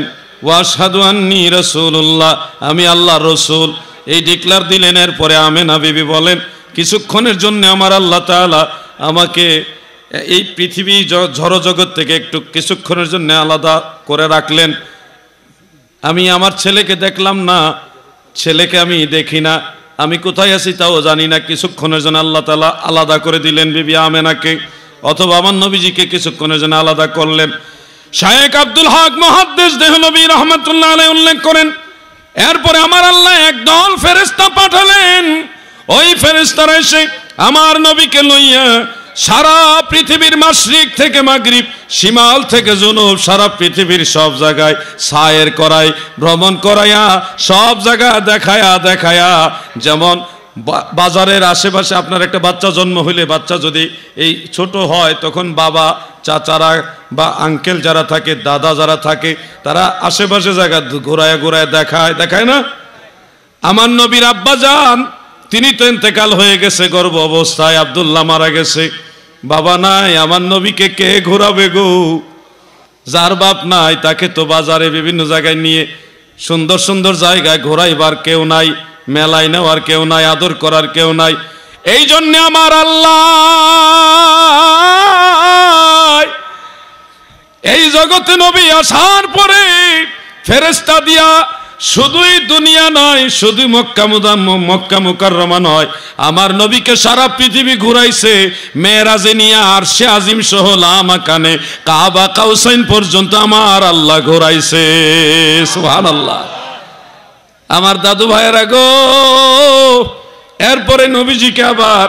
ওয়াশহাদু আন্নী রাসূলুল্লাহ, আমি আল্লাহর রসুল। এই ডিক্লার দিলেন। এরপরে আমেনা বিবি বলেন, কিছুক্ষণের জন্য আমার আল্লাহ তাআলা আমাকে এই পৃথিবী জড়জগৎ থেকে একটু কিছুক্ষণের জন্য আলাদা করে রাখলেন। আমি আমার ছেলেকে দেখলাম না, ছেলেকে আমি দেখি না, আমি কোথায় আছি তাও জানি না। কিছুক্ষণের জন্য আল্লাহ তাআলা আলাদা করে দিলেন বিবি আমেনাকে, অথবা আমার নবীজিকে কিছুক্ষণের জন্য আলাদা করলেন। শায়েখ আব্দুল হক মুহাদ্দিস দেহলভী রাহমাতুল্লাহ আলাইহি উল্লেখ করেন, এরপরে আমার আল্লাহ একদল ফেরেশতা পাঠালেন। ওই ফেরেশতারা এসে আমার নবীকে লইয়া সারা পৃথিবীর মাশরিক থেকে মাগরিব, শিমাল থেকে জুনুব, সারা পৃথিবীর সব জায়গায় সায়ের করায়, ভ্রমণ করাইয়া, সব জায়গা দেখায়া দেখায়া। যেমন বাজারের আশেপাশে আপনার একটা বাচ্চা জন্ম হইলে, বাচ্চা যদি এই ছোট হয়, তখন বাবা, চাচারা বা আঙ্কেল যারা থাকে, দাদা যারা থাকে, তারা আশেপাশে জায়গা ঘোরায় ঘোরায় দেখায় না? আমার নবীর আব্বাজান, তিনি তো ইন্তেকাল হয়ে গেছে গর্ভ অবস্থায়, আব্দুল্লাহ মারা গেছে, বাবা নাই, আমার নবীকে কে ঘোরাবে গো? যার বাপ নাই তাকে তো বাজারে বিভিন্ন জায়গায় নিয়ে সুন্দর সুন্দর জায়গায় ঘোরাইবার কেউ নাই, মেলায় নেওয়ার কেউ নাই, আদর করার কেউ নাই। এই জন্য আমার আল্লাহ এই জগতে নবী আসার পরে ফেরেশতা দিয়া শুধুই দুনিয়া নয়, শুধু মক্কা মুকাররমা নয়, আমার নবীকে সারা পৃথিবী ঘুরাইছে। মেরাজে নিয়ে আরশে আজিম সহ লামাকানে কাবা কাউসাইন পর্যন্ত আমার আল্লাহ ঘুরাইছে। সুবহানাল্লাহ। আমার দাদু ভাইয়েরা গো, এরপরে নবীজিকে আবার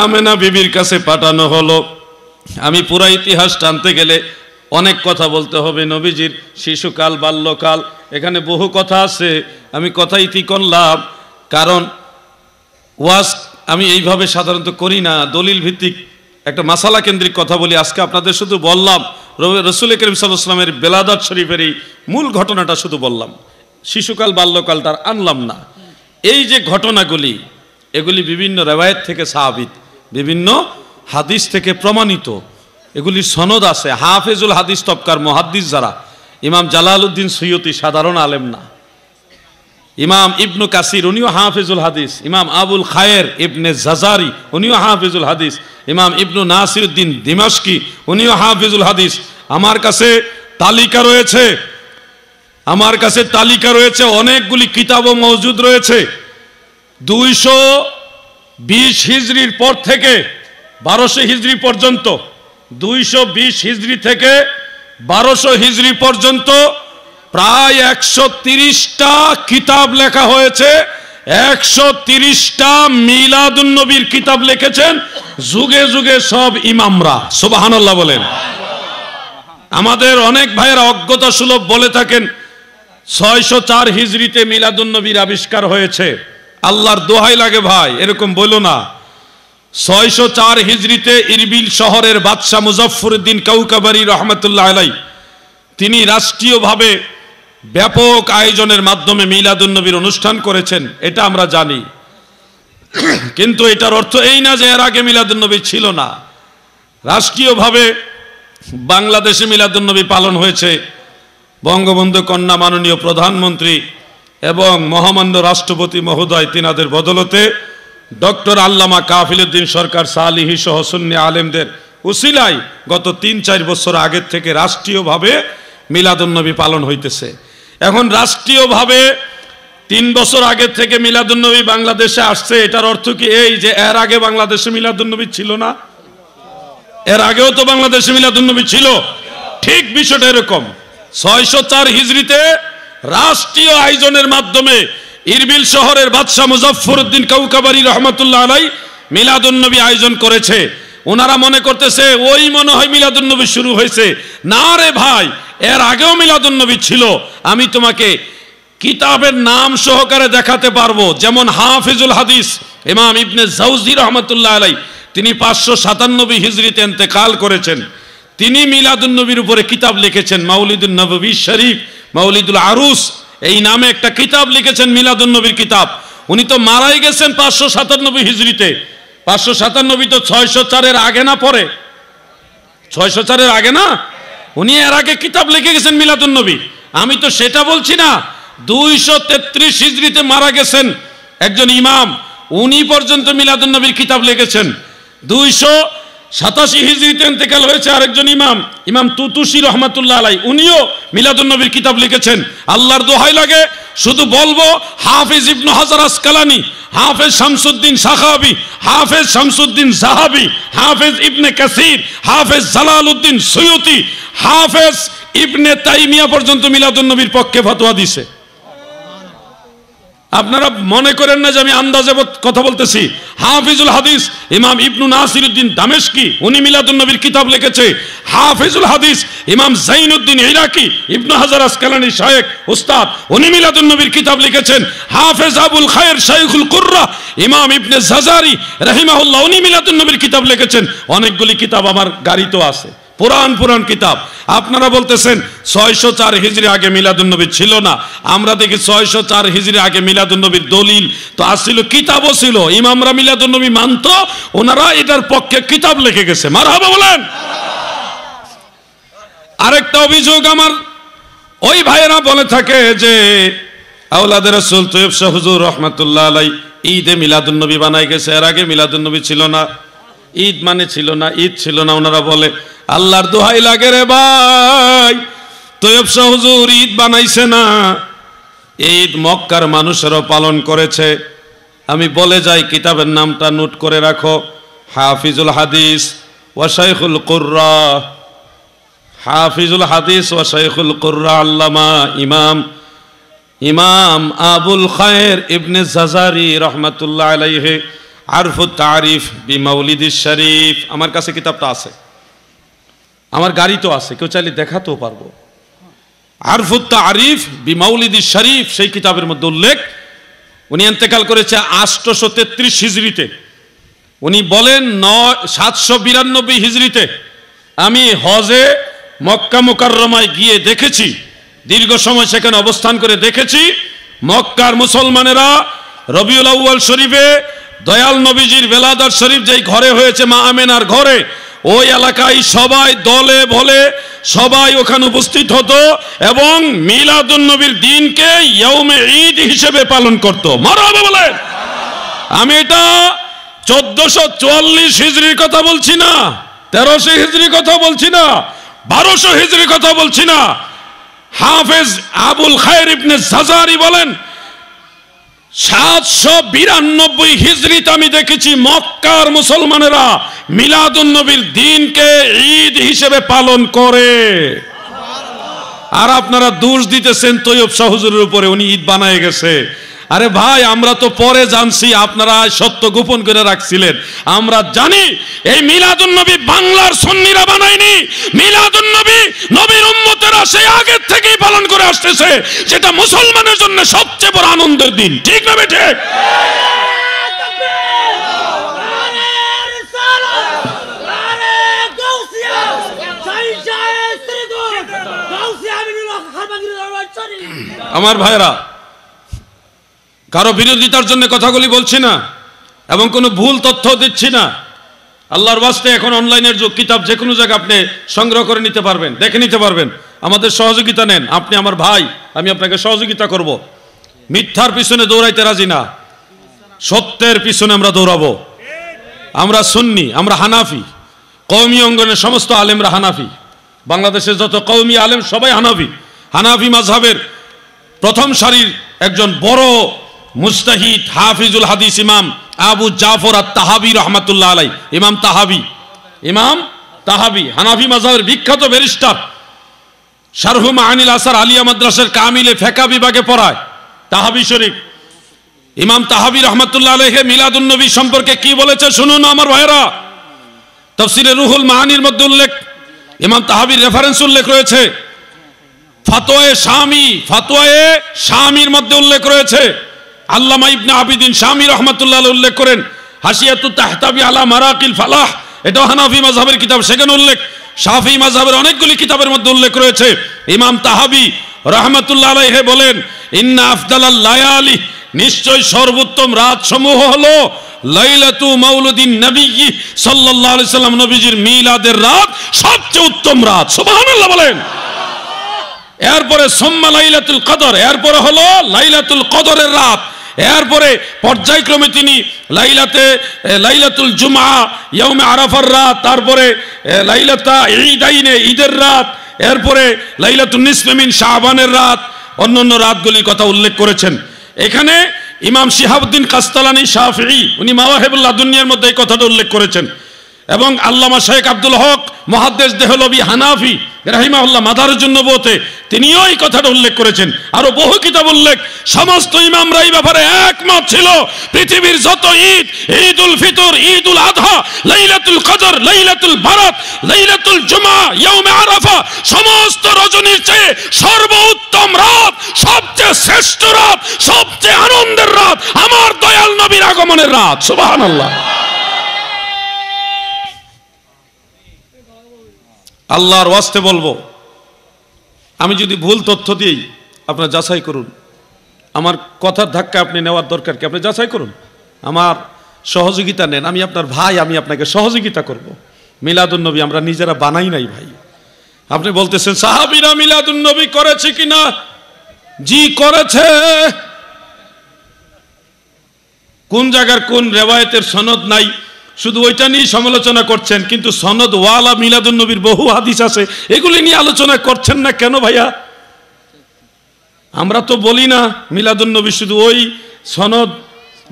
আমেনা বিবির কাছে পাঠানো হলো। আমি পুরা ইতিহাস টানতে গেলে অনেক কথা বলতে হবে। নবীজির শিশুকাল, বাল্যকাল, এখানে বহু কথা আছে, আমি কথা ইতি করলাম। কারণ ওয়াজ আমি এইভাবে সাধারণত করি না, দলিল ভিত্তিক একটা মাসালা কেন্দ্রিক কথা বলি। আজকে আপনাদের শুধু বললাম রসুল করিম সাল্লাল্লাহু আলাইহি ওয়াসাল্লামের বেলাদাত শরীফের এই মূল ঘটনাটা শুধু বললাম, শিশুকাল বাল্যকালটা আনলাম না। এই যে ঘটনাগুলি, এগুলি বিভিন্ন রেওয়ায়েত থেকে সাহাবিত, বিভিন্ন হাদিস থেকে প্রমাণিত, এগুলির সনদ আছে। হাফেজুল হাদিস তবকার মুহাদ্দিস যারা, ইমাম জালালউদ্দিন সুয়ুতি সাধারণ আলেম না, ইমাম ইবনু কাসির উনিও হাফেজুল হাদিস, ইমাম আবুল খায়ের ইবনে জাজারি উনিও হাফেজুল হাদিস, ইমাম ইবনু নাসিরউদ্দিন দিমাশকি উনিও হাফেজুল হাদিস। আমার কাছে তালিকা রয়েছে, অনেকগুলি কিতাবও মওজুদ রয়েছে। 220 হিজরির পর থেকে 1200 হিজরি পর্যন্ত, 220 হিজরি থেকে 1200 হিজরি পর্যন্ত প্রায় 130টা কিতাব লেখা হয়েছে। 130টা মিলাদুন নবীর কিতাব লিখেছেন যুগে যুগে সব ইমামরা। সুবহানাল্লাহ বলেন। আমাদের অনেক ভাইয়েরা অজ্ঞতা সুলভ বলে থাকেন 604 হিজরিতে মিলাদুন নবীর আবিষ্কার হয়েছে। আল্লাহর দোহাই লাগে ভাই, এরকম বলো না। 604 হিজরিতে ইরবিল শহরের বাদশাহ মুজাফফরউদ্দিন কাউকাবারি রহমতুল্লাহ আলাই, তিনি রাষ্ট্রীয়ভাবে ব্যাপক আয়োজনের মাধ্যমে মিলাদুন নবীর অনুষ্ঠান করেছেন, এটা আমরা জানি। কিন্তু এটার অর্থ এই না যে এর আগে মিলাদুন নবী ছিল না। রাষ্ট্রীয়ভাবে বাংলাদেশে মিলাদুন নবী পালন হয়েছে। বঙ্গবন্ধু কন্যা মাননীয় প্রধানমন্ত্রী এবং মহামান্য রাষ্ট্রপতি মহোদয়, তিনাদের বদলতে ডক্টর আল্লামা কাফিলউদ্দিন সরকার সালিহি সহ সুন্নি আলেমদের উসিলায় গত 3-4 বছর আগের থেকে রাষ্ট্রীয়ভাবে মিলাদুন নবী পালন হইতেছে। এখন রাষ্ট্রীয়ভাবে 3 বছর আগে থেকে মিলাদুন নবী বাংলাদেশে আসছে। এটার অর্থ কি এই যে এর আগে বাংলাদেশে মিলাদুন নবী ছিল না? এর আগেও তো বাংলাদেশে মিলাদুন নবী ছিল। ঠিক বিষয়টা এরকম। 604 হিজরিতে রাষ্ট্রীয় আয়োজনের মাধ্যমে ইরবিল শহরের বাদশাহ মুজাফফরউদ্দিন কাউকাবারি রহমতুল্লাহ আলাই মিলাদুন নবী আয়োজন করেছে। ওনারা মনে করতেছে ওই মনে হয় মিলাদুন নবী শুরু হয়েছে। না রে ভাই, এর আগেও মিলাদুন নবী ছিল। আমি তোমাকে কিতাবের নাম সহকারে দেখাতে পারবো। যেমন হাফিজুল হাদিস ইমাম ইবনে জাওজি রহমতুল্লাহ আলাই, তিনি 597 হিজরিতে ইন্তেকাল করেছেন। তিনি মিলাদুন নবীর উপরে কিতাব লিখেছেন, মাউলিদুন নববী শরীফ, মাউলিদুল আরুস এই নামে একটা কিতাব লিখেছেন, মিলাদুন নবীর কিতাব। উনি তো মারাই গেছেন 597 হিজরিতে। 597 তো 604-এর আগে না পরে? 604-এর আগে না? উনি এর আগে কিতাব লিখে গেছেন মিলাদুন নবী। আমি তো সেটা বলছি না। 233 হিজরিতে মারা গেছেন একজন ইমাম, উনি পর্যন্ত মিলাদুন নবীর কিতাব লিখেছেন। 287 হিজরিতে ইন্তেকাল হয়েছে আরেকজন ইমাম, ইমাম তুতুসি রহমাতুল্লাহ আলাই, উনিও মিলাদুন নবীর কিতাব লিখেছেন। আল্লাহর দোহাই লাগে শুধু বলবো হাফেজ ইবনে হাজার আসকালানি, হাফেজ শামসুদ্দিন সাখাবি, হাফেজ শামসুদ্দিন জাহাবি, হাফেজ ইবনে কাসির, হাফেজ জালালউদ্দিন সুয়ুতি, হাফেজ ইবনে তাইমিয়া পর্যন্ত মিলাদুন নবীর পক্ষে ফতোয়া দিছে। আপনারা মনে করেন না যে আমি আন্দাজে কথা বলতেছি। হাফিজুল হাদিস ইমাম ইবনু নাসিরউদ্দিন দামেশকি উনি মিলাদুন নবীর কিতাব লিখেছে। হাফিজুল হাদিস ইমাম জাইনুদ্দিন ইরাকি ইবনু হাজার আসকালানী শায়েখ উস্তাদ উনি মিলাদুন নবীর কিতাব লিখেছেন। হাফেজ আবুল খায়ের শাইখুল কুররা ইমাম ইবনে জাজারি রাহিমাহুল্লাহ উনি মিলাদুন নবীর কিতাব লিখেছেন। অনেকগুলি কিতাব আমার গাড়িতেও আছে, পুরান কিতাব। আপনারা বলতেছেন 604 হিজরি আগে মিলাদুন নবী ছিল না। আমরা দেখি 604 হিজরি আগে মিলাদুন নবীর দলিল তো আসছিল, কিতাবও ছিল, ইমামরা মিলাদুন নবী মানতো, ওনারা এটার পক্ষে কিতাব লিখে গেছে। মারহাবা বলেন। আরেকটা অভিযোগ আমার ওই ভাইয়েরা বলে থাকে যে আওলাদের রাসূল তৈয়ব শাহ হুজুর রহমাতুল্লাহ আলাই ঈদে মিলাদুন নবী বানাই গেছে, এর আগে মিলাদুন নবী ছিল না, ঈদ মানে ছিল না, ঈদ ছিল না। ওনারা বলে আল্লাহর দোহাই লাগে রে ভাই, তৈয়ব শাহ হুজুর ঈদ বানাইছে না, ঈদ মক্কার মানুষেরও পালন করেছে। আমি বলে যাই কিতাবের নামটা নোট করে রাখো, হাফিজুল হাদিস ওয়া শাইখুল কুররা, হাফিজুল হাদিস ওয়া শাইখুল কুররা আল্লামা ইমাম আবুল খায়ের ইবনে জাজারি রহমাতুল্লাহ আলাইহি আরফুত তারিফ বিমাউলিদিশ শরীফ। আমার কাছে কিতাবটা আছে, আমার গাড়িতেও আছে, কেউ চাইলে দেখাতেও পারবো। আরফুত তারিফ বিমাউলিদিশ শরীফ সেই কিতাবের মধ্যে উল্লেখ, উনি ইন্তেকাল করেছে 833 হিজরিতে। উনি বলেন 792 হিজরিতে আমি হজে মক্কা মুকাররমায় গিয়ে দেখেছি, দীর্ঘ সময় সেখানে অবস্থান করে দেখেছি, মক্কার মুসলমানেরা রবিউল আউয়াল শরীফে দয়াল নবীজির বেলাদাত শরীফ যেই ঘরে হয়েছে মা আমেনার ঘরে, ওই এলাকায় সবাই দলে বলে সবাই ওখানে উপস্থিত হতো এবং মিলাদুন নবীর দিনকে ইয়াউমে ঈদ হিসেবে পালন করত। মারহাবা বলেন। আমি এটা 1444 হিজরির কথা বলছি না, 1300 হিজরির কথা বলছি না, 1200 হিজরির কথা বলছি না। হাফেজ আবুল খায়ের ইবনে জাজারি বলেন 792 হিজরিতে আমি দেখেছি মক্কার মুসলমানেরা মিলাদুন নবীর দিনকে ঈদ হিসেবে পালন করে। আর আপনারা দোষ দিতেছেন তৈয়ব শাহ হুজুরের উপরে, উনি ঈদ বানায় গেছে। আরে ভাই, আমরা তো পরে জানছি, আপনারা সত্য গোপন করে রাখছিলেন। আমরা জানি এই মিলাদুন নবী বাংলার সুন্নিরা বানায়নি, মিলাদুন নবী নবীর উম্মতেরা সেই আগের থেকেই পালন করে আসতেছে, যেটা মুসলমানের জন্য সবচেয়ে বড় আনন্দের দিন। ঠিক না বেঠে? আমার ভাইরা, কারো বিরোধিতার জন্য কথাগুলি বলছি না এবং কোনো ভুল তথ্য দিচ্ছি না। আল্লাহর ওয়াস্তে এখন অনলাইনের যুগ, কিতাব যে কোনো জায়গায় আপনি সংগ্রহ করে নিতে পারবেন, দেখে নিতে পারবেন। আমাদের সহযোগিতা নেন, আপনি আমার ভাই, আমি আপনাকে সহযোগিতা করব। মিথ্যার পিছনে দৌড়াইতে রাজি না, সত্যের পিছনে আমরা দৌড়াবো। আমরা সুন্নি, আমরা হানাফি, কওমি অঙ্গনের সমস্ত আলেমরা হানাফি, বাংলাদেশের যত কওমি আলেম সবাই হানাফি। হানাফি মাযহাবের প্রথম সারির একজন বড় মুজতাহিদ হাফিজুল হাদিস ইমাম আবু জাফর আত-তাহাবী রাহমাতুল্লাহ আলাইহি, ইমাম তাহাবী হানাফি মাযহাবের বিখ্যাত ব্যারিস্টার, শারহু মাআনিল আসার আলিয়া মাদ্রাসার কামিলে ফিকহ বিভাগে পড়ায়। তাহাবী শরীফ ইমাম তাহাবী রাহমাতুল্লাহ আলাইহি মিলাদুন নবী সম্পর্কে কি বলেছে শুনুন আমার ভাইরা। তাফসীরে রুহুল মাআনির মধ্যে উল্লেখ, ইমাম তাহাবীর রেফারেন্স উল্লেখ রয়েছে। ফাতোয়ায়ে শামির মধ্যে উল্লেখ রয়েছে। আল্লামা ইবনে আবিদিন শামি রাহমাতুল্লাহ আলাইহি উল্লেখ করেন হাসিয়াতুত তাহতাবি আলা মারাকিল ফালাহ, এটা হানাফি মাযহাবের কিতাব, সেখানে উল্লেখ। শাফি মাযহাবের অনেকগুলি কিতাবের মধ্যে উল্লেখ রয়েছে। ইমাম তাহাবী রাহমাতুল্লাহ আলাইহি বলেন ইন্না আফদালাল লায়ালি, নিশ্চয় সর্বোত্তম রাত সমূহ হলো লাইলাতু মাউলুদিন নবী সাল্লাল্লাহু আলাইহি সাল্লাম, নবীজির মিলাদের রাত সবচেয়ে উত্তম রাত। সুবহানাল্লাহ বলেন। এরপরে সুম্মা লাইলাতুল কদর, এরপরে হলো লাইলাতুল কদরের রাত। এরপরে পর্যায়ক্রমে তিনি লাইলাতুল জুমআ ইয়াউমে আরাফার রাত, তারপরে লাইলাতা ঈদাইনে ঈদের রাত, এরপরে লাইলাতুন নিসফে মিন শাবানের রাত, অন্যান্য রাতগুলির কথা উল্লেখ করেছেন। এখানে ইমাম শিহাবউদ্দিন কাসতালানী শাফিঈ উনি মাওয়াহিবুল লাদুনিয়ার মধ্যে এই কথাটা উল্লেখ করেছেন। এবং আল্লামা শেখ আব্দুল হক মুহাদ্দিস দেহলভী হানাফি রাহিমাহুল্লাহ মাদারুজ্জুন নবুওতে তিনিও এই কথাটা উল্লেখ করেছেন। আরো বহু কিতাব উল্লেখ, সমস্ত ইমামরা এই ব্যাপারে একমত ছিল। পৃথিবীর যত ঈদ, ঈদুল ফিতর, ঈদুল আযহা, লাইলাতুল কদর, লাইলাতুল বারাত, লাইলাতুল জুমা, ইয়াউমে আরাফা, সমস্ত রজনীর চেয়ে সর্বোত্তম রাত, সবচেয়ে শ্রেষ্ঠ রাত, সবচেয়ে আনন্দের রাত আমার দয়াল নবীর আগমনের রাত। সুবহানাল্লাহ। আল্লাহর ওয়াস্তে বলবো, আমি যদি ভুল তথ্য দিই আপনারা যাচাই করুন। আমার কথার ধাক্কা আপনি নেওয়ার দরকার কি? আপনি যাচাই করুন, আমার সহযোগিতা নেন। আমি আপনার ভাই, আমি আপনাকে সহযোগিতা করব। মিলাদুন নবী আমরা নিজেরা বানাই নাই ভাই। আপনি বলতেছেন সাহাবীরা মিলাদুন নবী করেছে কিনা? জি করেছে। কোন জায়গার কোন রেওয়ায়েতের সনদ নাই শুধু ওইটা নিয়ে সমালোচনা করছেন, কিন্তু সনদ ওয়ালা মিলাদুন নবীর বহু হাদিস আছে, এগুলি নিয়ে আলোচনা করছেন না কেন ভাইয়া? আমরা তো বলি না মিলাদুন নবী শুধু ওই সনদ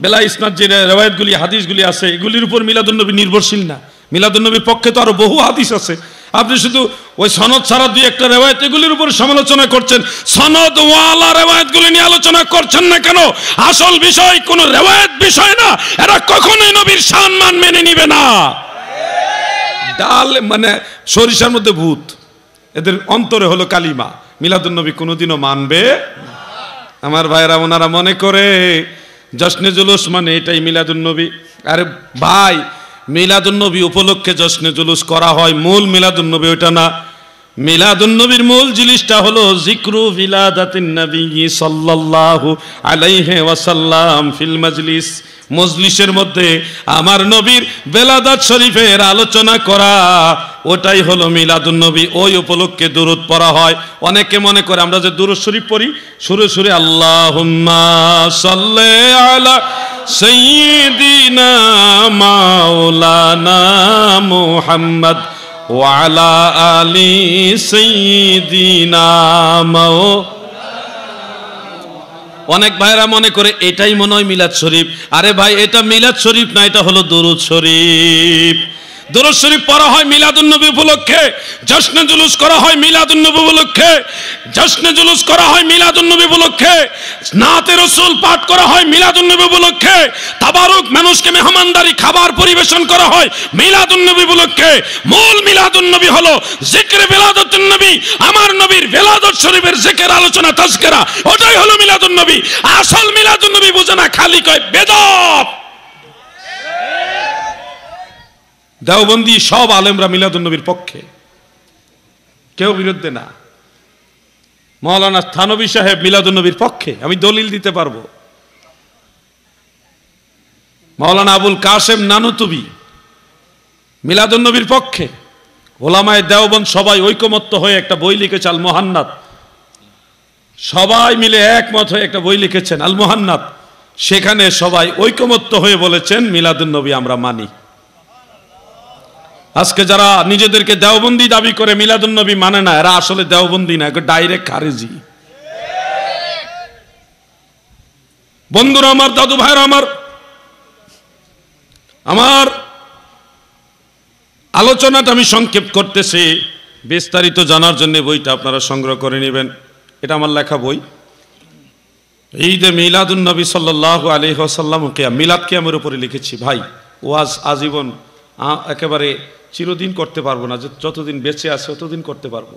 বেলা ইসনাদ যে রেওয়ায়েতগুলি হাদিসগুলি আছে এগুলির উপর মিলাদুন নবী নির্ভরশীল না। মিলাদুন নবীর পক্ষে তো আরো বহু হাদিস আছে। আপনি শুধু ওই সনদ ছাড়া দুই একটা রেওয়ায়েত এগুলির উপর সমালোচনা করছেন, সনদ ওয়ালা রেওয়ায়েতগুলি নিয়ে আলোচনা করছেন না কেন? আসল বিষয় কোন রেওয়ায়েত বিষয় না, এরা কখনোই নবীর সম্মান মেনে নিবে না। ডাল মানে সরিষার মধ্যে ভূত, এদের অন্তরে হলো কালিমা। মিলাদুন নবী কোনোদিনও মানবে না। আমার ভাইরা ওনারা মনে করে জশ্নে জুলুস মানে এটাই মিলাদুন নবী। আরে ভাই, মিলাদুন নবী উপলক্ষে জশ্নে জুলুস করা হয়, মূল মিলাদুন নবী ওইটা না। মিলাদুন নবীর মূল জিনিসটা হলো যিকরু বিলাদাতিন নবী সাল্লাল্লাহু আলাইহি ওয়াসাল্লাম ফিল মাজলিস। মজলিসের মধ্যে আমার নবীর বেলাদাত শরীফের আলোচনা করা, ওটাই হলো মিলাদুন নবী। ওই উপলক্ষে দুরূদ পড়া হয়। অনেকে মনে করে আমরা যে দুরূদ শরীফ পড়ি সুরে সুরে আল্লাহুম্মা সাল্লি আলা সাইয়্যিদিনা মাওলানা মুহাম্মদ ওয়া আলা আলি সাইয়্যিদিনা অনেক ভাইরা মনে করে এটাই মনে হয় মিলাদ শরীফ। আরে ভাই, এটা মিলাদ শরীফ না, এটা হলো দুরূদ শরীফ। দুরূদ শরীফ পড়া হয় মিলাদুন নবী উপলক্ষে, জশ্নে জুলুস করা হয় মিলাদুন নবী উপলক্ষে, জশ্নে জুলুস করা হয় মিলাদুন নবী উপলক্ষে, নাতে রাসূল পাঠ করা হয় মিলাদুন নবী উপলক্ষে, তাবারুক মানুষকে মেহমানদারি খাবার পরিবেশন করা হয় মিলাদুন নবী উপলক্ষে। মূল মিলাদুন নবী হলো জিকরে বিলাদাতুন নবী, আমার নবীর বিলাদত শরীফের জিকির আলোচনা তাজকিরা, ওটাই হলো মিলাদুন নবী। আসল মিলাদুন নবী বুঝে না, খালি কয় বেদাত। দেওবন্দি সব আলেমরা মিলাদুন নবীর পক্ষে, কেউ বিরুদ্ধে না। মাওলানা থানভী সাহেব মিলাদুন নবীর পক্ষে, আমি দলিল দিতে পারবো। মাওলানা আবুল কাসেম নানুতুবি মিলাদুন নবীর পক্ষে। ওলামায়ে দেওবন্দ সবাই ঐকমত্য হয়ে একটা বই লিখেছে আল মুহান্নাত, সবাই মিলে একমত হয়ে একটা বই লিখেছেন আল মুহান্নাত। সেখানে সবাই ঐকমত্য হয়ে বলেছেন মিলাদুন নবী আমরা মানি। আজকে যারা নিজেদেরকে দেওবন্দি দাবি করে মিলাদুন নবী মানে না, এরা আসলে দেওবন্দি না, ডাইরেক্ট খারেজি। বন্ধুরা আমার, দাদু ভাইরা আমার আলোচনাটা আমি সংক্ষেপ করতেছি, বিস্তারিত জানার জন্য বইটা আপনারা সংগ্রহ করে নেবেন। এটা আমার লেখা বই। ঈদে মিলাদুন নবী সাল্লাল্লাহু আলাইহি ওয়াসাল্লাম মিলাদ কিয়ামের উপরে লিখেছি ভাই। ওয়াজ আজীবন একেবারে চিরদিন করতে পারবো না, যতদিন বেঁচে আছে ততদিন করতে পারবো,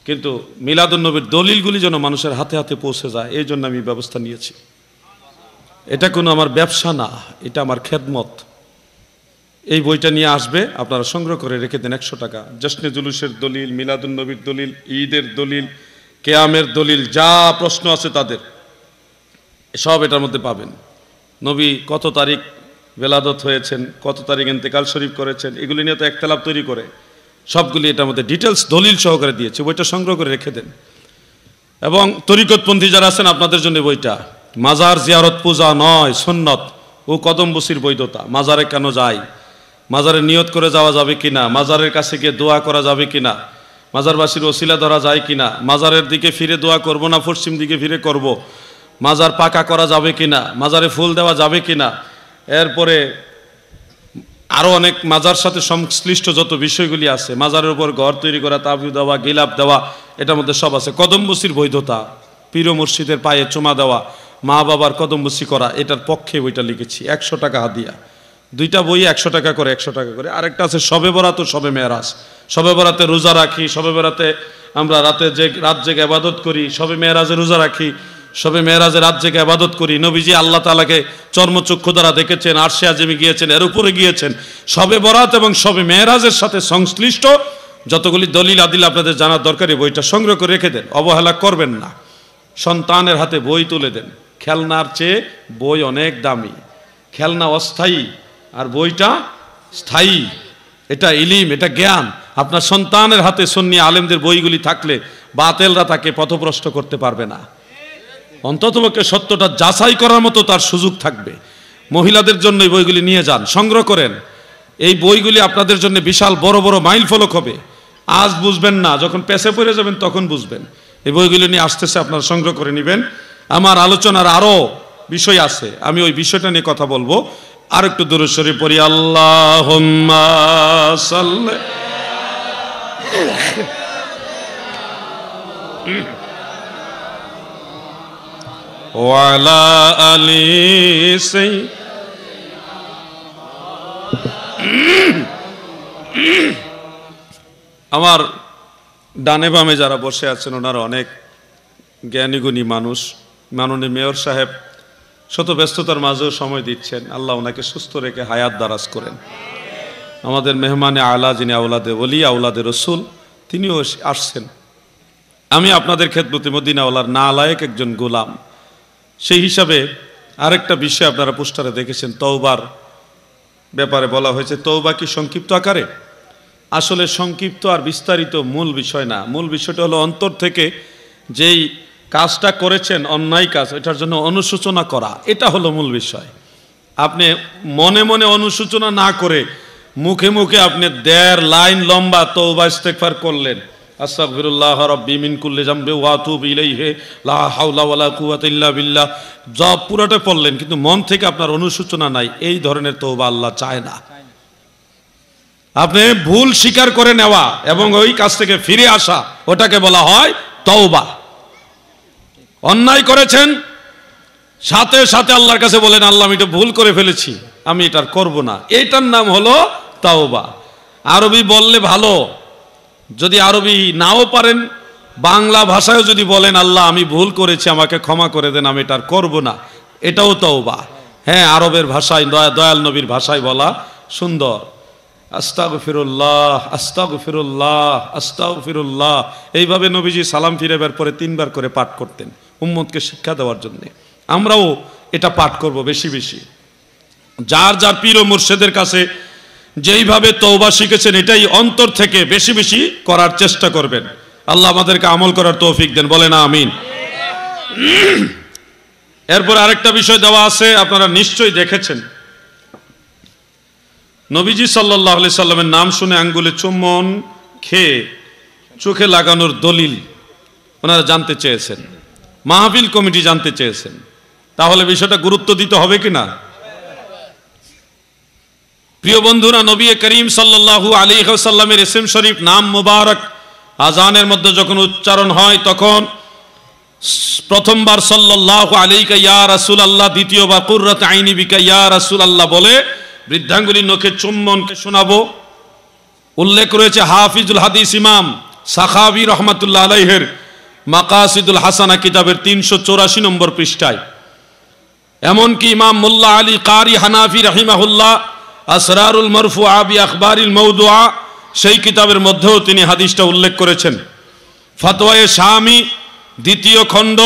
কিন্তু মিলাদুন নবীর দলিলগুলি যেন মানুষের হাতে হাতে পৌঁছে যায়, এই জন্য আমি ব্যবস্থা নিয়েছি। এটা কোনো আমার ব্যবসা না, এটা আমার খেদমত। এই বইটা নিয়ে আসবে, আপনারা সংগ্রহ করে রেখে দেন 100 টাকা। জশ্নে জুলুসের দলিল, মিলাদুন নবীর দলিল, ঈদের দলিল, কেয়ামের দলিল, যা প্রশ্ন আছে তাদের সব এটার মধ্যে পাবেন। নবী কত তারিখ বেলাদত হয়েছেন, কত তারিখ ইন্তেকাল শরীফ করেছেন, এগুলি নিয়ে তো একতলাপ তৈরি করে সবগুলি এটার মধ্যে ডিটেলস দলিল সহকারে দিয়েছে। বইটা সংগ্রহ করে রেখে দেন। এবং তরিকতপন্থী যারা আছেন আপনাদের জন্য বইটা, মাজার জিয়ারত পূজা নয় সুন্নত ও কদম বসির বৈধতা। মাজারে কেন যায়, মাজারে নিয়ত করে যাওয়া যাবে কিনা, মাজারের কাছে গিয়ে দোয়া করা যাবে কিনা, মাজারবাসীর ওসিলা ধরা যায় কিনা, মাজারের দিকে ফিরে দোয়া করব না পশ্চিম দিকে ফিরে করব, মাজার পাকা করা যাবে কিনা, মাজারে ফুল দেওয়া যাবে কিনা, এরপরে আরও অনেক মাজার সাথে সংশ্লিষ্ট যত বিষয়গুলি আছে, মাজারের উপর ঘর তৈরি করা, তাবিজ দেওয়া, গিলাপ দেওয়া, এটার মধ্যে সব আছে। কদমবুসির বৈধতা, পীর মুর্শিদের পায়ে চুমা দেওয়া, মা বাবার কদমবুসি করা, এটার পক্ষে বইটা লিখেছি। 100 টাকা হাদিয়া, 2টা বই 100 টাকা করে, 100 টাকা করে। আরেকটা আছে শবে বরাত ও শবে মেরাজ। শবে বরাতে রোজা রাখি, শবে বরাতে আমরা রাত জেগে ইবাদত করি, শবে মেরাজে রোজা রাখি, শবে মেরাজে রাত জেগে ইবাদত করি। নবীজি আল্লাহ তাআলাকে চর্মচক্ষু দ্বারা দেখেছেন, আরশে আজিমে গিয়েছেন, এর উপরে গিয়েছেন। শবে বরাত এবং শবে মেরাজের সাথে সংশ্লিষ্ট যতগুলি দলিল আদিল আপনাদের জানার দরকারি, বইটা সংগ্রহ করে রেখে দেন, অবহেলা করবেন না। সন্তানের হাতে বই তুলে দেন। খেলনার চেয়ে বই অনেক দামি। খেলনা অস্থায়ী আর বইটা স্থায়ী। এটা ইলিম, এটা জ্ঞান। আপনার সন্তানের হাতে সুন্নি আলেমদের বইগুলি থাকলে বাতেলরা তাকে পথভ্রষ্ট করতে পারবে না। অন্ততপক্ষে সত্যটা যাচাই করার মতো তার সুযোগ থাকবে। মহিলাদের জন্য এই বইগুলি নিয়ে যান, সংগ্রহ করেন। এই বইগুলি আপনাদের জন্য বিশাল বড় বড় মাইল ফলক হবে। আজ বুঝবেন না, যখন পেছে পড়ে যাবেন তখন বুঝবেন। এই বইগুলি নিয়ে আসতেছে, আপনারা সংগ্রহ করে নেবেন। আমার আলোচনার আরও বিষয় আছে, আমি ওই বিষয়টা নিয়ে কথা বলবো। আর একটু দুরূদ শরীফ পড়ি। আল্লাহুম্মা সাল্লি ওয়া আলা আলি আমার ডানে বামে যারা বসে আছেন ওনারা অনেক জ্ঞানীগুণী মানুষ। মাননীয় মেয়র সাহেব শত ব্যস্ততার মাঝেও সময় দিচ্ছেন। আল্লাহ ওনাকে সুস্থ রেখে হায়াত দারাজ করেন। আমাদের মেহমানে আলা, যিনি আওলাদে ওলি, আওলাদে রসুল, তিনিও আসছেন। আমি আপনাদের খেদমতে মদিনাওয়ালার নালায়েক একজন গোলাম। সেই হিসাবে আরেকটা বিষয় আপনারা পোস্টারে দেখেছেন, তওবার ব্যাপারে বলা হয়েছে। তওবা কি সংক্ষিপ্ত আকারে? আসলে সংক্ষিপ্ত আর বিস্তারিত মূল বিষয় না। মূল বিষয়টা হলো অন্তর থেকে যেই কাজটা করেছেন, অন্যায় কাজ, এটার জন্য অনুশোচনা করা, এটা হলো মূল বিষয়। আপনি মনে মনে অনুশোচনা না করে মুখে মুখে আপনি 1.5 লাইন লম্বা তওবা ইস্তেগফার করলেন, আস্তাগফিরুল্লাহ রাব্বি মিন কুল্লি যামবি ওয়া আতুবু ইলাইহি লা হাওলা ওয়ালা কুওয়াতা ইল্লা বিল্লাহ, জব পুরোটা পড়লেন, কিন্তু মন থেকে আপনার অনুশোচনা নাই, এই ধরনের তওবা আল্লাহ চায় না। আপনি ভুল স্বীকার করে নেওয়া এবং ওই কাজ থেকে ফিরে আসা, ওটাকে বলা হয় তওবা। অন্যায় করেছেন, সাথে সাথে আল্লাহর কাছে বলেন, আল্লাহ আমি এটা ভুল করে ফেলেছি, আমি এটা করব না, এটার নাম হলো তাওবা। আরবি বললে ভালো, যদি আরবি নাও পারেন বাংলা ভাষায় যদি বলেন, আল্লাহ আমি ভুল করেছি, আমাকে ক্ষমা করে দেন, আমি এটা করব না, এটাও তাওবা। হ্যাঁ, আরবের ভাষায়, দয়াল নবীর ভাষায় বলা সুন্দর। আস্তাগফিরুল্লাহ, আস্তাগফিরুল্লাহ, আস্তাগফিরুল্লাহ, এইভাবে নবীজি সালাম ফিরাবার পরে 3 বার করে পাঠ করতেন উম্মতকে শিক্ষা দেওয়ার জন্য। আমরাও এটা পাঠ করব বেশি বেশি। যার যার পীর ও মুর্শিদের কাছে যেইভাবে তওবা শিখেছেন, এটাই অন্তর থেকে বেশি বেশি করার চেষ্টা করবেন। আল্লাহ আমাদেরকে আমল করার তৌফিক দেন, বলেন আমিন। এরপর আরেকটা বিষয় দেওয়া আছে, আপনারা নিশ্চয়ই দেখেছেন। নবীজি সাল্লাল্লাহু আলাইহি সাল্লামের নাম শুনে আঙ্গুলে চুম্বন খেয়ে চোখে লাগানোর দলিল ওনারা জানতে চেয়েছেন, মাহফিল কমিটি জানতে চেয়েছেন। তাহলে বিষয়টা গুরুত্ব দিতে হবে কিনা? প্রিয় বন্ধুরা, নবী করিম সাল্লাল্লাহু আলাইহি ওয়াসাল্লামের ইসম শরীফ, নাম মুবারক আজানের মধ্যে যখন উচ্চারণ হয়, তখন প্রথমবার সাল্লাল্লাহু আলাইকা ইয়া রাসূলুল্লাহ, দ্বিতীয়বার কুররাত আইনি বিকা ইয়া রাসূলুল্লাহ বলে বৃদ্ধাঙ্গুলির নখে চুম্বনকে শোনাবো। উল্লেখ রয়েছে হাফিজুল হাদিস ইমাম সাখাবী রহমাতুল্লাহ আলাইহির মাকাসিদুল হাসানা কিতাবের 384 নম্বর পৃষ্ঠায়। এমনকি ইমাম মোল্লা আলী কারি হানাফি রাহিমাহুল্লাহ আসরারুল মারফুআ বি আখবারিল মাওদুআ, সেই কিতাবের মধ্যেও তিনি হাদিসটা উল্লেখ করেছেন। ফতোয়ায়ে শামি 2য় খণ্ড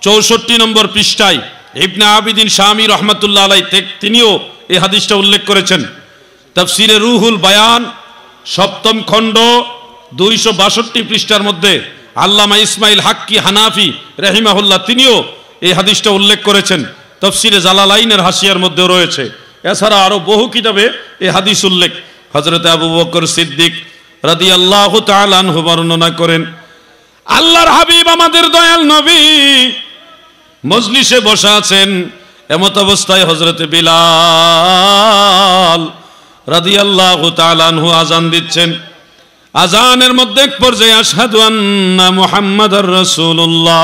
64 নম্বর পৃষ্ঠায় ইবনে আবিদিন শামি রহমাতুল্লাহ আলাইহি তিনিও এই হাদিসটা উল্লেখ করেছেন। তাফসিরে রুহুল বায়ান 7ম খণ্ড 262 পৃষ্ঠার মধ্যে আল্লামা ইসমাইল হাক্কি হানাফি রাহিমাহুল্লাহ তিনিও এই হাদিসটা উল্লেখ করেছেন। তাফসিরে জালালাইনের হাসিয়ার মধ্যে রয়েছে। এছাড়া আরো বহু কিতাবে এই হাদিস উল্লেখ। হযরত আবু বকর সিদ্দিক রাদিয়াল্লাহু তাআলা আনহু বর্ণনা করেন, আল্লাহর হাবিব আমাদের দয়াল নবী মজলিসে বসে আছেন। এমত অবস্থায় হযরত বিলাল রাদিয়াল্লাহু তাআলা আনহু আযান দিচ্ছেন। আযানের মধ্যে এক পর্যায়ে আশহাদু আন্না মুহাম্মাদার রাসূলুল্লাহ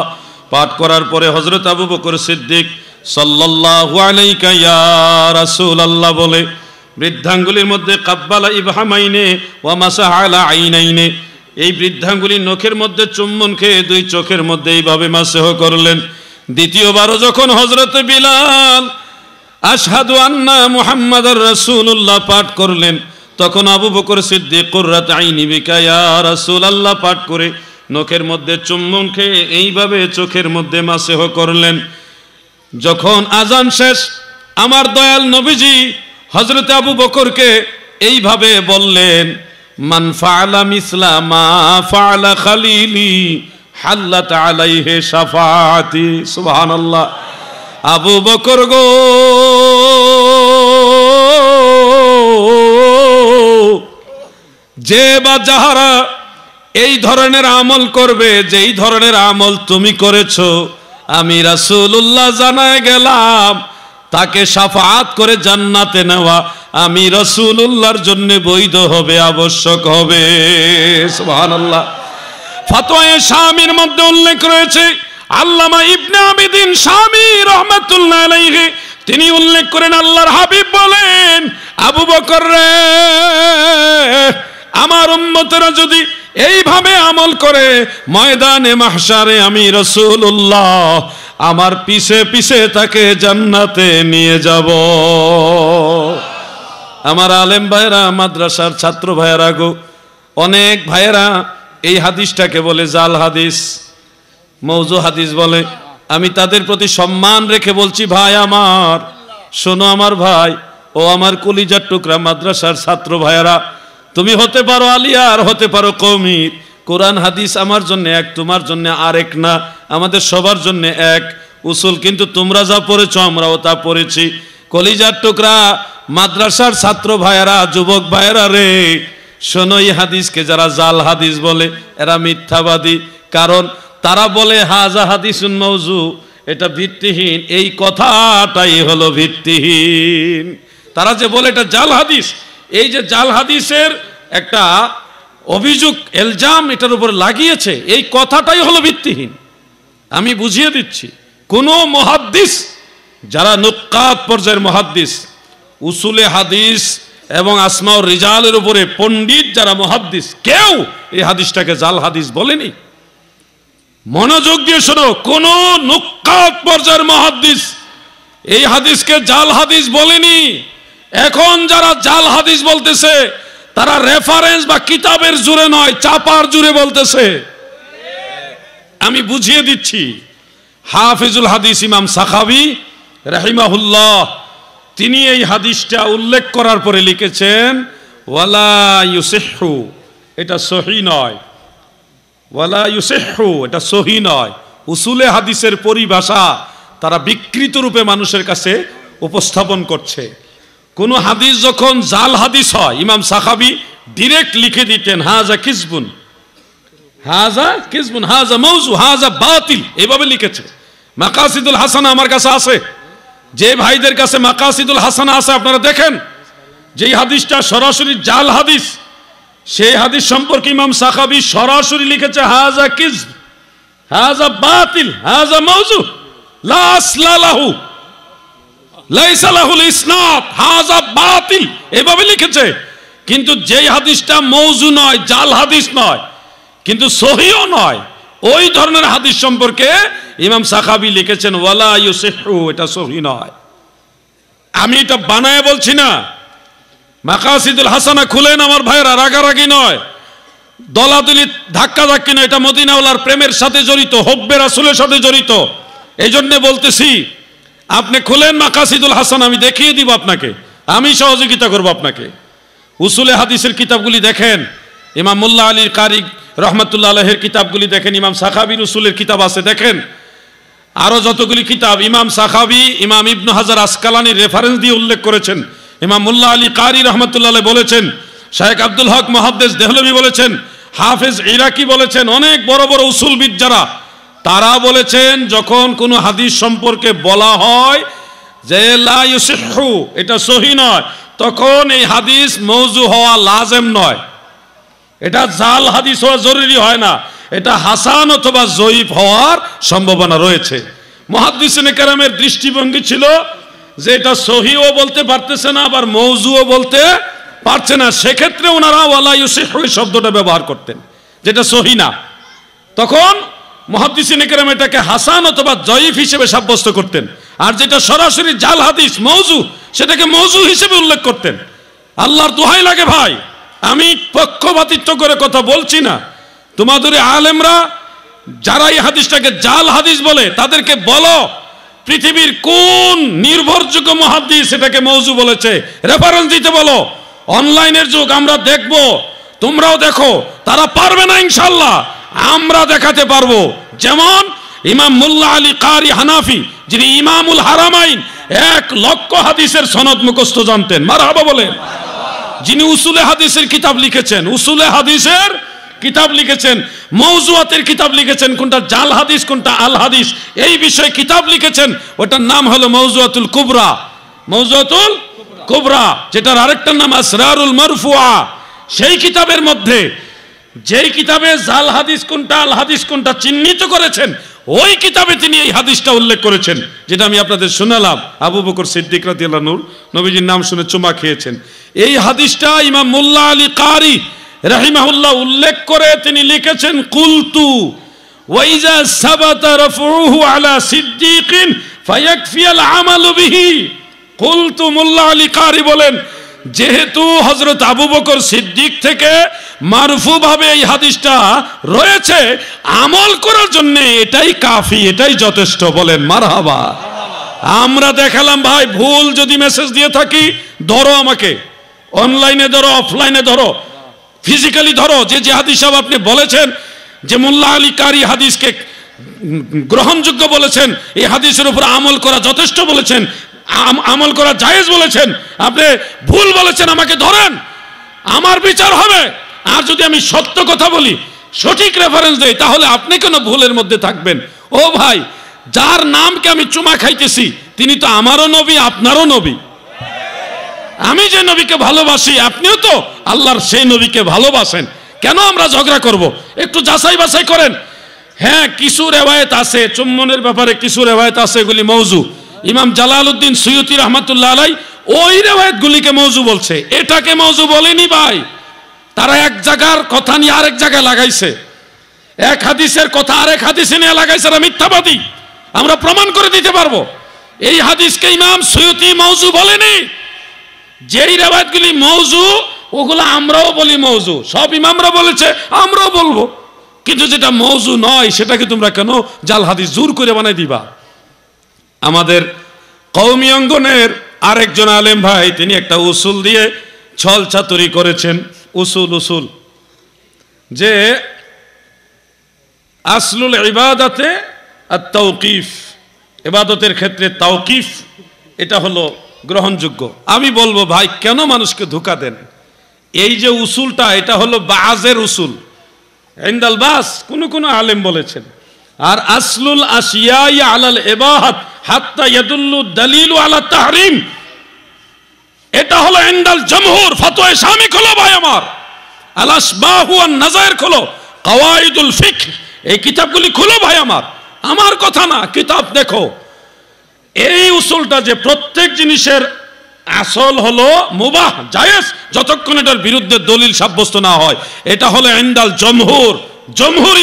পাঠ করার পরে হযরত আবু বকর সিদ্দিক সাল্লাল্লাহু আলাইকা ইয়া রাসূলুল্লাহ বলে বৃদ্ধাঙ্গুলির মধ্যে কাব্বালা ইবহামাইনে ওয়া মাসাহা আলা আইনাইনে, এই বৃদ্ধাঙ্গুলির নখের মধ্যে চুম্বন খেয়ে দুই চোখের মধ্যে এইভাবে মাসহ করলেন। দ্বিতীয়বারও যখন হযরত বিলাল আশহাদু আন্না মুহাম্মাদার রাসূলুল্লাহ পাঠ করলেন, তখন আবু বকর সিদ্দিক কুররাত আইনি বিকা ইয়া রাসূলুল্লাহ পাঠ করে নখের মধ্যে চুম্বন খেয়ে এইভাবে চোখের মধ্যে মাসহ করলেন। যখন আজান শেষ, আমার দয়াল নবীজি হযরত আবু বকরকে এইভাবে বললেন, মান ফাআলা মিসলা মা ফাআলা খালিলি হাল্লাত আলাইহি শাফাআতি। সুবহানাল্লাহ। আবু বকর গো, যে বা যাহারা এই ধরনের আমল করবে, যেই ধরনের আমল তুমি করেছো, আমি রাসূলুল্লাহ জানায় গেলাম তাকে শাফাআত করে জান্নাতে নেওয়া আমি রাসূলুল্লাহর জন্য বৈধ হবে, আবশ্যক হবে। সুবহানাল্লাহ। ফতোয়া শামির মধ্যে উল্লেখ রয়েছে, আল্লামা ইবনে আবিদিন শামি রাহমাতুল্লাহ আলাইহি তিনি উল্লেখ করেন, আল্লাহর হাবিব বলেন, আবু বকর রে, আমার উম্মতেরা যদি এইভাবে আমল করে ময়দানে মাহশারে আমি রাসূলুল্লাহ আমার পিছে পিছে তাকে জান্নাতে নিয়ে যাব। আমার আলেম ভাইরা, মাদ্রাসার ছাত্র ভাইয়েরা গো, অনেক ভাইয়েরা এই হাদিসটাকে বলে জাল হাদিস, মৌজু হাদিস বলে। আমি তাদের প্রতি সম্মান রেখে বলছি, ভাই আমার শোনো, আমার ভাই ও আমার কলিজার টুকরা মাদ্রাসার ছাত্র ভাইয়েরা, তুমি হতে পারো আলিয়ার, হতে পারো কওমির, কোরআন হাদিস আমার জন্য এক, তোমার জন্য আরেক না, আমাদের সবার জন্য এক। উসুল কিন্তু তোমরা যা পড়েছো আমরাও তা পড়েছি। কলিজার টুকরা মাদ্রাসার ছাত্র ভাইয়েরা, যুবক ভাইয়েরা রে, শোনো, এই হাদিসকে যারা জাল হাদিস বলে এরা মিথ্যাবাদী। কারণ তারা বলে হাজা হাদিসুন মাউজু, এটা ভিত্তিহীন। এই কথাটাই হলো ভিত্তিহীন। তারা যে বলে এটা জাল হাদিস, এই যে জাল হাদিসের একটা অভিযোগ এলজাম এটার উপর লাগিয়েছে, এই কথাটাই হলো ভিত্তিহীন। আমি বুঝিয়ে দিচ্ছি, কোন মুহাদ্দিস, যারা নুক্কাত পর্যায়ের মুহাদ্দিস, উসুলে হাদিস এবং আসমাউর রিজালের উপরে পণ্ডিত যারা মুহাদ্দিস, কেউ এই হাদিসটাকে জাল হাদিস বলেনি। মনোযোগ দিয়ে শোনো, কোন নুক্কাত পর্যায়ের মুহাদ্দিস এই হাদিসকে জাল হাদিস বলেনি। এখন যারা জাল হাদিস বলতেছে তারা রেফারেন্স বা কিতাবের জোরে নয়, চাপার জোরে বলতেছে। আমি বুঝিয়ে দিচ্ছি, হাফিজুল হাদিস ইমাম সাখাবী রাহিমাহুল্লাহ তিনি এই হাদিসটা উল্লেখ করার পরে লিখেছেন, ওয়ালা ইউসিহু, এটা সহিহ নয়। ওয়ালা ইউসিহু, এটা সহিহ নয়। উসুলে হাদিসের পরিভাষা তারা বিকৃত রূপে মানুষের কাছে উপস্থাপন করছে। কোন হাদিস যখন জাল হাদিস হয়, ইমাম সাখাবী ডাইরেক্ট লিখে দিতেন, হাজা কিসবুন, হাজা কিসবুন, হাজা মাউজু, হাজা বাতিল, এইভাবে লিখেছে। মাকাসিদুল হাসানা আমার কাছে আছে। যে ভাইদের কাছে মাকাসিদুল হাসানা আছে আপনারা দেখেন, যেই হাদিসটা সরাসরি জাল হাদিস, সেই হাদিস সম্পর্কে ইমাম সাখাবী সরাসরি লিখেছে হাজা কিসব, হাজা বাতিল, হাজা মাউজু, লা আসলা লাহু, লাইসা লাহুল ইসনাদ, হাজা বাতিল, এভাবে লিখেছে। কিন্তু যেই হাদিসটা মৌজু নয়, জাল হাদিস নয়, কিন্তু সহিও নয়, ওই ধরনের হাদিস সম্পর্কে ইমাম সাখাবী লিখেছেন ওয়ালা ইউসিহু, এটা সহিহ নয়। আমি এটা বানায় বলছি না। মাকাসিদুল হাসানা খুলেন আমার ভাইয়েরা, রাগারাগি নয়, দলাদলি ধাক্কাধাক্কি নয়, এটা মদিনাওয়ালার প্রেমের সাথে জড়িত, হব্বে রাসূলের সাথে জড়িত। এই জন্য বলতেছি, আপনি খুলেন মাকাসিদুল হাসান, আমি দেখিয়ে দিব আপনাকে, আমি সহযোগিতা করব আপনাকে। উসুলে হাদিসের কিতাবগুলি দেখেন, ইমাম মোল্লা আলী কারি রহমাতুল্লাহ আলাইহির কিতাবগুলি দেখেন, ইমাম সাখাবীর উসুলের কিতাব আছে দেখেন, আরো যতগুলি কিতাব ইমাম সাখাবী, ইমাম ইবনে হাজার আসকালানি রেফারেন্স দিয়ে উল্লেখ করেছেন। ইমাম মোল্লা আলী কারি রহমাতুল্লাহ আলাইহি বলেছেন, শায়েখ আব্দুল হক মুহাদ্দিস দেহলভী বলেছেন, হাফেজ ইরাকি বলেছেন, অনেক বড় বড় উসুলবিদ যারা, তারা বলেছেন যখন কোনো হাদিস সম্পর্কে বলা হয় যে লা ইউসিহু এটা সহিহ নয়, তখন এই হাদিস মওযু হওয়া লাজেম নয়, এটা জাল হাদিস হওয়া জরুরি হয় না, এটা হাসান অথবা জয়ীফ হওয়ার সম্ভাবনা রয়েছে। মুহাদ্দিসিনে কেরামের দৃষ্টিভঙ্গি ছিল যে এটা সহিহও বলতে পারতেছে না, আবার মওযুও বলতে পারছে না, সেক্ষেত্রে ওনারা ওয়ালা ইউসিহু শব্দটা ব্যবহার করতেন, যেটা সহিহ না। তখন মুহাদ্দিসিনে কেরাম এটাকে হাসান অথবা জয়ীফ হিসেবে সাব্যস্ত করতেন, আর যেটা সরাসরি জাল হাদিস মওযু সেটাকে মওযু হিসেবে উল্লেখ করতেন। আল্লাহর দোহাই লাগে ভাই, আমি পক্ষপাতিত্ব করে কথা বলছি না, তোমাদের আলেমরা যারা এই হাদিসটাকে জাল হাদিস বলে তাদেরকে বলো পৃথিবীর কোন নির্ভরযোগ্য মুহাদ্দিস এটাকে মওযু বলেছে, রেফারেন্স দিতে বলো। অনলাইনের যুগ, আমরা দেখব, তোমরাও দেখো, তারা পারবে না ইনশাআল্লাহ, আমরা দেখাতে পারবো। যেমন ইমাম মুল্লা আলী কারি হানাফি, যিনি ইমামুল হারামাইন, 1 লক্ষ হাদিসের সনদ মুখস্থ জানতেন, মারহাবা বলেন। যিনি উসুলে হাদিসের কিতাব লিখেছেন, উসুলে হাদিসের কিতাব লিখেছেন, মওযুয়াতের কিতাব লিখেছেন, কোনটা জাল হাদিস কোনটা আল হাদিস এই বিষয়ে কিতাব লিখেছেন, ওটার নাম হলো মওযুয়াতুল কুবরা। মওযুয়াতুল কুবরা, যেটার আরেকটা নাম আসরারুল মারফুআ। সেই কিতাবের মধ্যে, যেই কিতাবে জাল হাদিস কোনটা আল হাদিস কোনটা চিহ্নিত করেছেন, ওই কিতাবে তিনি এই হাদিসটা উল্লেখ করেছেন, যেটা আমি আপনাদের শোনালাম। আবু বকর সিদ্দিক রাদিয়াল্লাহু আনহু নবীজির নাম শুনে চুমা খেয়েছেন। এই হাদিসটা ইমাম মুল্লা আলী কারি রাহিমাহুল্লাহ উল্লেখ করে তিনি লিখেছেন, কুলতু ওয়াইজা সাবাতা রাফউহু আলা সিদ্দিকিন ফায়াকফি আল আমালু বিহি। কুলতু, মুল্লা আলী কারি বলেন, যেহেতু হযরত আবু বকর সিদ্দিক থেকে মারফু ভাবে এই হাদিসটা রয়েছে, আমল করার জন্য এটাই কাফি, এটাই যথেষ্ট। বলেন মারহাবা। আমরা দেখালাম ভাই, ভুল যদি মেসেজ দিয়ে থাকি ধরো, আমাকে অনলাইনে ধরো, অফলাইনে ধরো, ফিজিক্যালি ধরো। যে হাদিস সাহেব আপনি বলেছেন যে মুল্লা আলী কারি হাদিসকে গ্রহণযোগ্য বলেছেন, এই হাদিসের উপর আমল করা যথেষ্ট বলেছেন, আমল করা জায়েজ বলেছেন, আপনি ভুল বলেছেন, আমাকে ধরেন, আমার বিচার হবে। আর যদি আমি সত্য কথা বলি, সঠিক রেফারেন্স দেই, তাহলে আপনি কেন ভুলের মধ্যে থাকবেন? ও ভাই, যার নামকে আমি চুমা খাইতেছি তিনি তো আমারও নবী, আপনারও নবী। আমি যে নবীকে ভালোবাসি, আপনিও তো আল্লাহর সেই নবীকে ভালোবাসেন। কেন আমরা ঝগড়া করব? একটু যাচাই বাছাই করেন। হ্যাঁ, কিছু রেওয়ায়েত আছে চুম্বনের ব্যাপারে, কিছু রেওয়ায়েত আছে এগুলি মওযু। ইমাম জালালউদ্দিন সুয়ুতি রাহমাতুল্লাহ আলাইহি ওই রেওয়ায়েতগুলিকে মওযু বলছে, এটাকে মওযু বলেনি ভাই। তারা এক জায়গার কথা নিয়ে আরেক জায়গায় লাগাইছে, এক হাদিসের কথা আরেক হাদিসে নিয়ে লাগাইছে, এরা মিথ্যাবাদী। আমরা প্রমাণ করে দিতে পারবো এই হাদিসকে ইমাম সুয়ুতি মওযু বলেনি। যেই রেওয়ায়েতগুলি মওযু ওগুলো আমরাও বলি মওযু, সব ইমামরা বলেছে, আমরাও বলবো। কিন্তু যেটা মওযু নয় সেটাকে তোমরা কেন জাল হাদিস জোর করে বানাই দিবা? আমাদের কওমি অঙ্গনের আরেকজন আলেম ভাই, তিনি একটা উসুল দিয়ে ছল চাতুরি করেছেন। উসুল যে আসলুল ইবাদাতে আর তাওকিফ, ইবাদতের ক্ষেত্রে তাওকিফ এটা হলো গ্রহণযোগ্য। আমি বলবো ভাই, কেন মানুষকে ধোঁকা দেন? এই যে উসুলটা, এটা হলো বাজের উসুল, ইনদাল বাস, কোন আলেম বলেছেন। আর আসলুল আশিয়াই আলাল ইবাহাত হাত্তা ইয়াদুল্লু দালিলু আলা তাহরিম, এটা হলো ইনদাল জমহুর। ফতোয়া শামি খোলো ভাই আমার, আল আসবাহু ওয়ান নাযায়ের খোলো, কাওয়াইদুল ফিকহ, এই কিতাবগুলি খোলো ভাই আমার কথা না, কিতাব দেখো। এই উসুলটা যে প্রত্যেক জিনিসের আসল হলো মুবাহ, জায়েজ, যতক্ষণ এটার বিরুদ্ধে দলিল সাব্যস্ত না হয়, এটা হলো ইনদাল জমহুর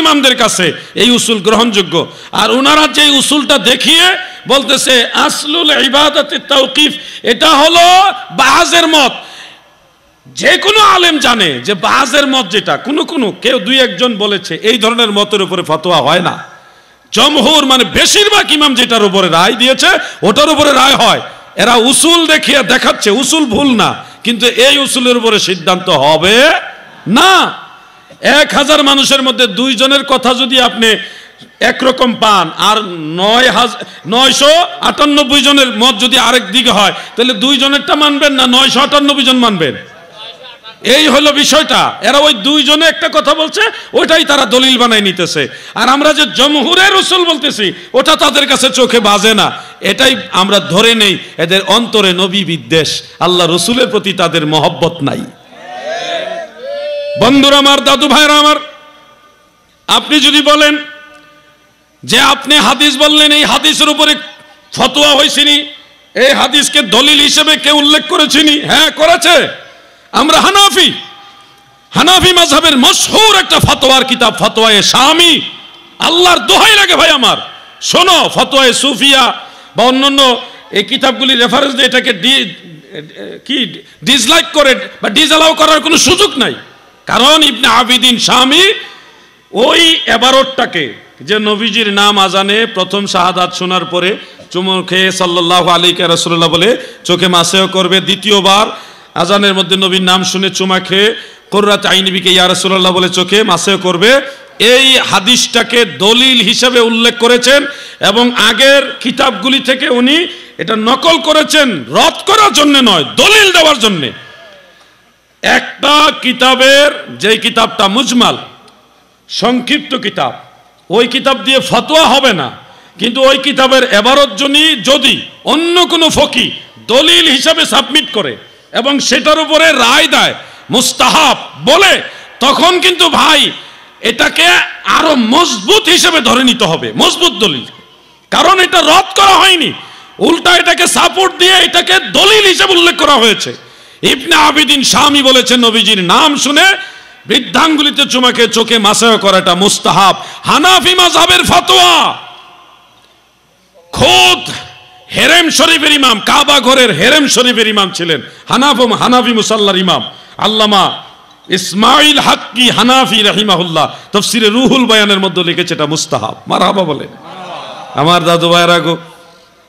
ইমামদের কাছে এই উসুল গ্রহণযোগ্য। আর ওনারা যে উসুলটা দেখিয়ে বলতেছে আসলুল ইবাদাতে তাওকিফ, এটা হলো বাজের মত। যে কোনো আলেম জানে যে বাজের মত যেটা, কোনো কেউ দুই একজন বলেছে, এই ধরনের মতের উপরে ফতোয়া হয় না। জমহুর মানে বেশিরভাগ ইমাম যেটার উপরে রায় দিয়েছে ওটার উপরে রায় হয়। এরা উসুল দেখিয়ে দেখাচ্ছে উসুল ভুল না, কিন্তু এই উসুলের উপরে সিদ্ধান্ত হবে না। 1000 মানুষের মধ্যে 2 জনের কথা যদি আপনি একরকম পান, আর 998 জনের মত যদি আরেক দিকে হয়, তাহলে 2 জনেরটা মানবেন না 998 জন মানবেন? এই হলো বিষয়টা। এরা ওই দুইজনে একটা কথা বলছে, ওইটাই তারা দলিল বানাই নিতেছে। আর আমরা যে জমহুরের রসুল বলতেছি, ওটা তাদের কাছে চোখে বাজে না। এটাই আমরা ধরে নেই এদের অন্তরে নবী বিদ্বেষ, আল্লাহ রসুলের প্রতি তাদের মহব্বত নাই। বন্ধুরা আমার, দাদু ভাইরা আমার, আপনি যদি বলেন যে আপনি হাদিস বললেন, এই হাদিসের উপরে ফতোয়া হয়েছিনি, এই হাদিসকে দলিল হিসেবে কে উল্লেখ করেছিনি? হ্যাঁ, করেছে। আমরা হানাফি মাযহাবের মশহুর একটা ফতোয়ার কিতাব, ফতোয়ায়ে শামি, আল্লাহর দোহাই লাগে ভাই আমার, শোনো, ফতোয়ায়ে সুফিয়া বা অন্যান্য এই কিতাবগুলি রেফারেন্স দিয়ে এটাকে ডিসলাইক করে বা ডিসঅ্যালাউ করার কোনো সুযোগ নাই। কারণ ইবনে আবিদিন শামি ওই এবারতটাকে, যে নবীজির নাম আজানে প্রথম শাহাদাত শোনার পরে চুমু খেয়ে সাল্লাল্লাহু আলাইহি রাসূলুল্লাহ বলে চোখে মাসেও করবে, দ্বিতীয়বার আজানের মধ্যে নবীর নাম শুনে চুমা খেয়ে কুররাত আইনিবিকে ইয়া রাসূলুল্লাহ বলে চোখে মাসেও করবে, এই হাদিসটাকে দলিল হিসেবে উল্লেখ করেছেন এবং আগের কিতাবগুলি থেকে উনি এটা নকল করেছেন, রদ করার জন্য নয়, দলিল দেওয়ার জন্য। একটা কিতাবের, যেই কিতাবটা মুজমাল, সংক্ষিপ্ত কিতাব, ওই কিতাব দিয়ে ফতোয়া হবে না, কিন্তু ওই কিতাবের এবারত যদি অন্য কোনো ফকি দলিল হিসাবে সাবমিট করে এবং সেটার উপরে রায় দেয় মুস্তাহাব বলে, তখন কিন্তু ভাই এটাকে আরো মজবুত হিসেবে ধরে নিতে হবে, মজবুত দলিল। কারণ এটা রদ করা হয়নি, উল্টা এটাকে সাপোর্ট দিয়ে এটাকে দলিল হিসেবে উল্লেখ করা হয়েছে। ইবনে আবিদিন শামি বলেছেন, নবীজির নাম শুনে বৃদ্ধাঙ্গুলিতে চুমাকে চোখে মাসায় করাটা মুস্তাহাব। হানাফি মাযহাবের ফতোয়া, খোদ হেরেম শরীফের ইমাম, কাবা ঘরের হেরেম শরীফের ইমাম ছিলেন হানাফি মুসাল্লার ইমাম আল্লামা ইসমাইল হাক্কি হানাফি রাহিমাহুল্লাহ তাফসিরে রুহুল বায়ানের মধ্যে লিখেছে এটা মুস্তাহাব। মারহাবা বলেন। আমার দাদু ভাইরা গো,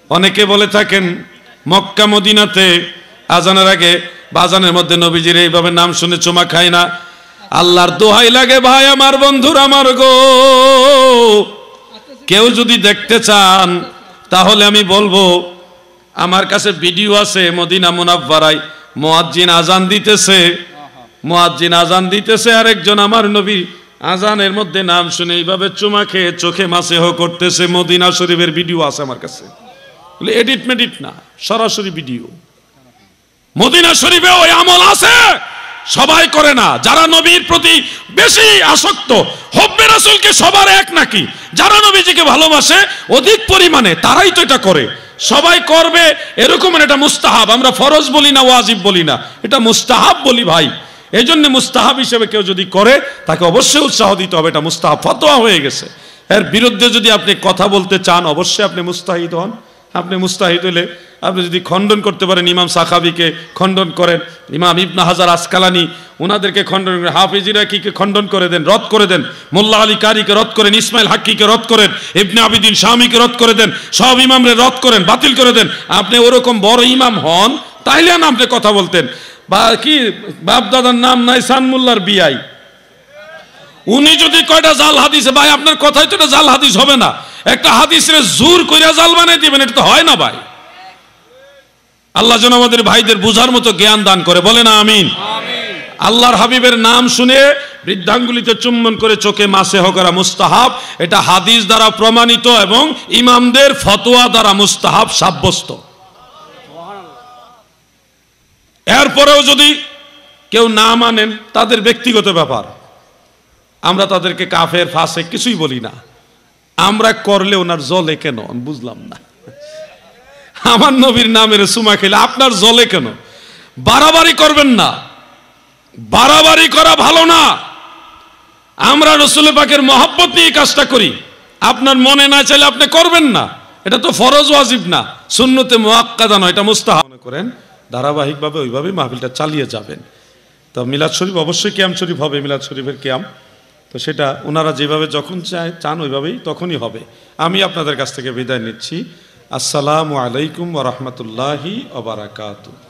অনেকে বলে থাকেন মক্কা মদিনাতে আজানের আগে বা আজানের মধ্যে নবীজির এইভাবে নাম শুনে চুমা খায় না। আল্লাহর দোহাই লাগে ভাই আমার, বন্ধুরা আমার গো, কেউ যদি দেখতে চান তাহলে আমি বলবো, আমার কাছে ভিডিও আছে, মদিনা মুনাফফারায় মুয়াজ্জিন আজান দিতেছে আর একজন আমার নবী আজানের মধ্যে নাম শুনে এইভাবে চুমা খেয়ে চোখে মাসেহ করতেছে। মদিনা শরীফের ভিডিও আছে আমার কাছে, এডিট মেডিট না, সরাসরি ভিডিও। মদিনা শরীফে ওই আমল আছে, সবাই করে না। যারা নবীর প্রতি বেশি আসক্ত, হব্বে রাসূলকে সবার এক নাকি, যারা নবীজিকে ভালোবাসে অধিক পরিমাণে, তারাই তো এটা করে। সবাই করবে এরকম এটা মুস্তাহাব, আমরা ফরজ বলি না, ওয়াজিব বলি না, এটা মুস্তাহাব বলি ভাই। এই জন্য মুস্তাহাব হিসেবে কেউ যদি করে তাকে অবশ্যই উৎসাহ দিতে হবে, এটা মুস্তাহাব, ফতোয়া হয়ে গেছে। এর বিরুদ্ধে যদি আপনি কথা বলতে চান অবশ্যই আপনি মুস্তাহিদ হন। আপনি মুস্তাহিদ হলে আপনি যদি খণ্ডন করতে পারেন, ইমাম সাখাবিকে খণ্ডন করেন, ইমাম ইবনে হাজার আসকালানি ওনাদেরকে খণ্ডন করেন, হাফিজ ইরাকিকে খণ্ডন করে দেন, রদ করে দেন, মোল্লা আলী কারিকে রদ করেন, ইসমাইল হাক্কিকে রদ করেন, ইবনে আবিদিন শামিকে রদ করে দেন, সব ইমামরে রদ করেন, বাতিল করে দেন। আপনি ওরকম বড় ইমাম হন, তাইলে না আপনি কথা বলতেন। বা কি বাপ দাদার নাম নাই সানমুল্লার বিআই, উনি যদি কয়টা জাল হাদিসে, ভাই আপনার কথাই তো এটা জাল হাদিস হবে না। একটা হাদিসের জোর কইরা জাল বানাই দিবেন, এটা তো হয় না ভাই। আল্লাহ যেন আমাদের ভাইদের বুঝার মতো জ্ঞান দান করে, বলে না আমিন। আল্লাহর হাবিবের নাম শুনে বৃদ্ধাঙ্গুলিতে চুম্বন করে চোখে মাসেহ করা মুস্তাহাব, এটা হাদিস দ্বারা প্রমাণিত এবং ইমামদের ফতোয়া দ্বারা মুস্তাহাব সাব্যস্ত। এরপরেও যদি কেউ না মানেন, তাদের ব্যক্তিগত ব্যাপার, আমরা তাদেরকে কাফের ফাসেক কিছুই বলি না। আমরা করলে ওনার জলে কেন আমি বুঝলাম না। আমার নবীর নামের সুমা খেলে আপনার জলে কেন? বাড়াবাড়ি করবেন না, বাড়াবাড়ি করা ভালো না। আমরা রাসূল পাকের মহব্বত নিয়ে কাজটা করি, আপনার মনে না চাইলে আপনি করবেন না, এটা তো ফরজ ওয়াজিব না, সুন্নতে মুআক্কাদা নয়, এটা মুস্তাহাব। মনে করেন ধারাবাহিকভাবে ওইভাবেই মাহফিলটা চালিয়ে যাবেন। তো মিলাদ শরীফ অবশ্যই কিয়াম শরীফ হবে, মিলাদ শরীফের কিয়াম, তো সেটা ওনারা যেভাবে যখন চান ওইভাবেই তখনই হবে। আমি আপনাদের কাছ থেকে বিদায় নিচ্ছি। আসসালামু আলাইকুম ওয়া রাহমাতুল্লাহি ওয়া বারাকাতুহু।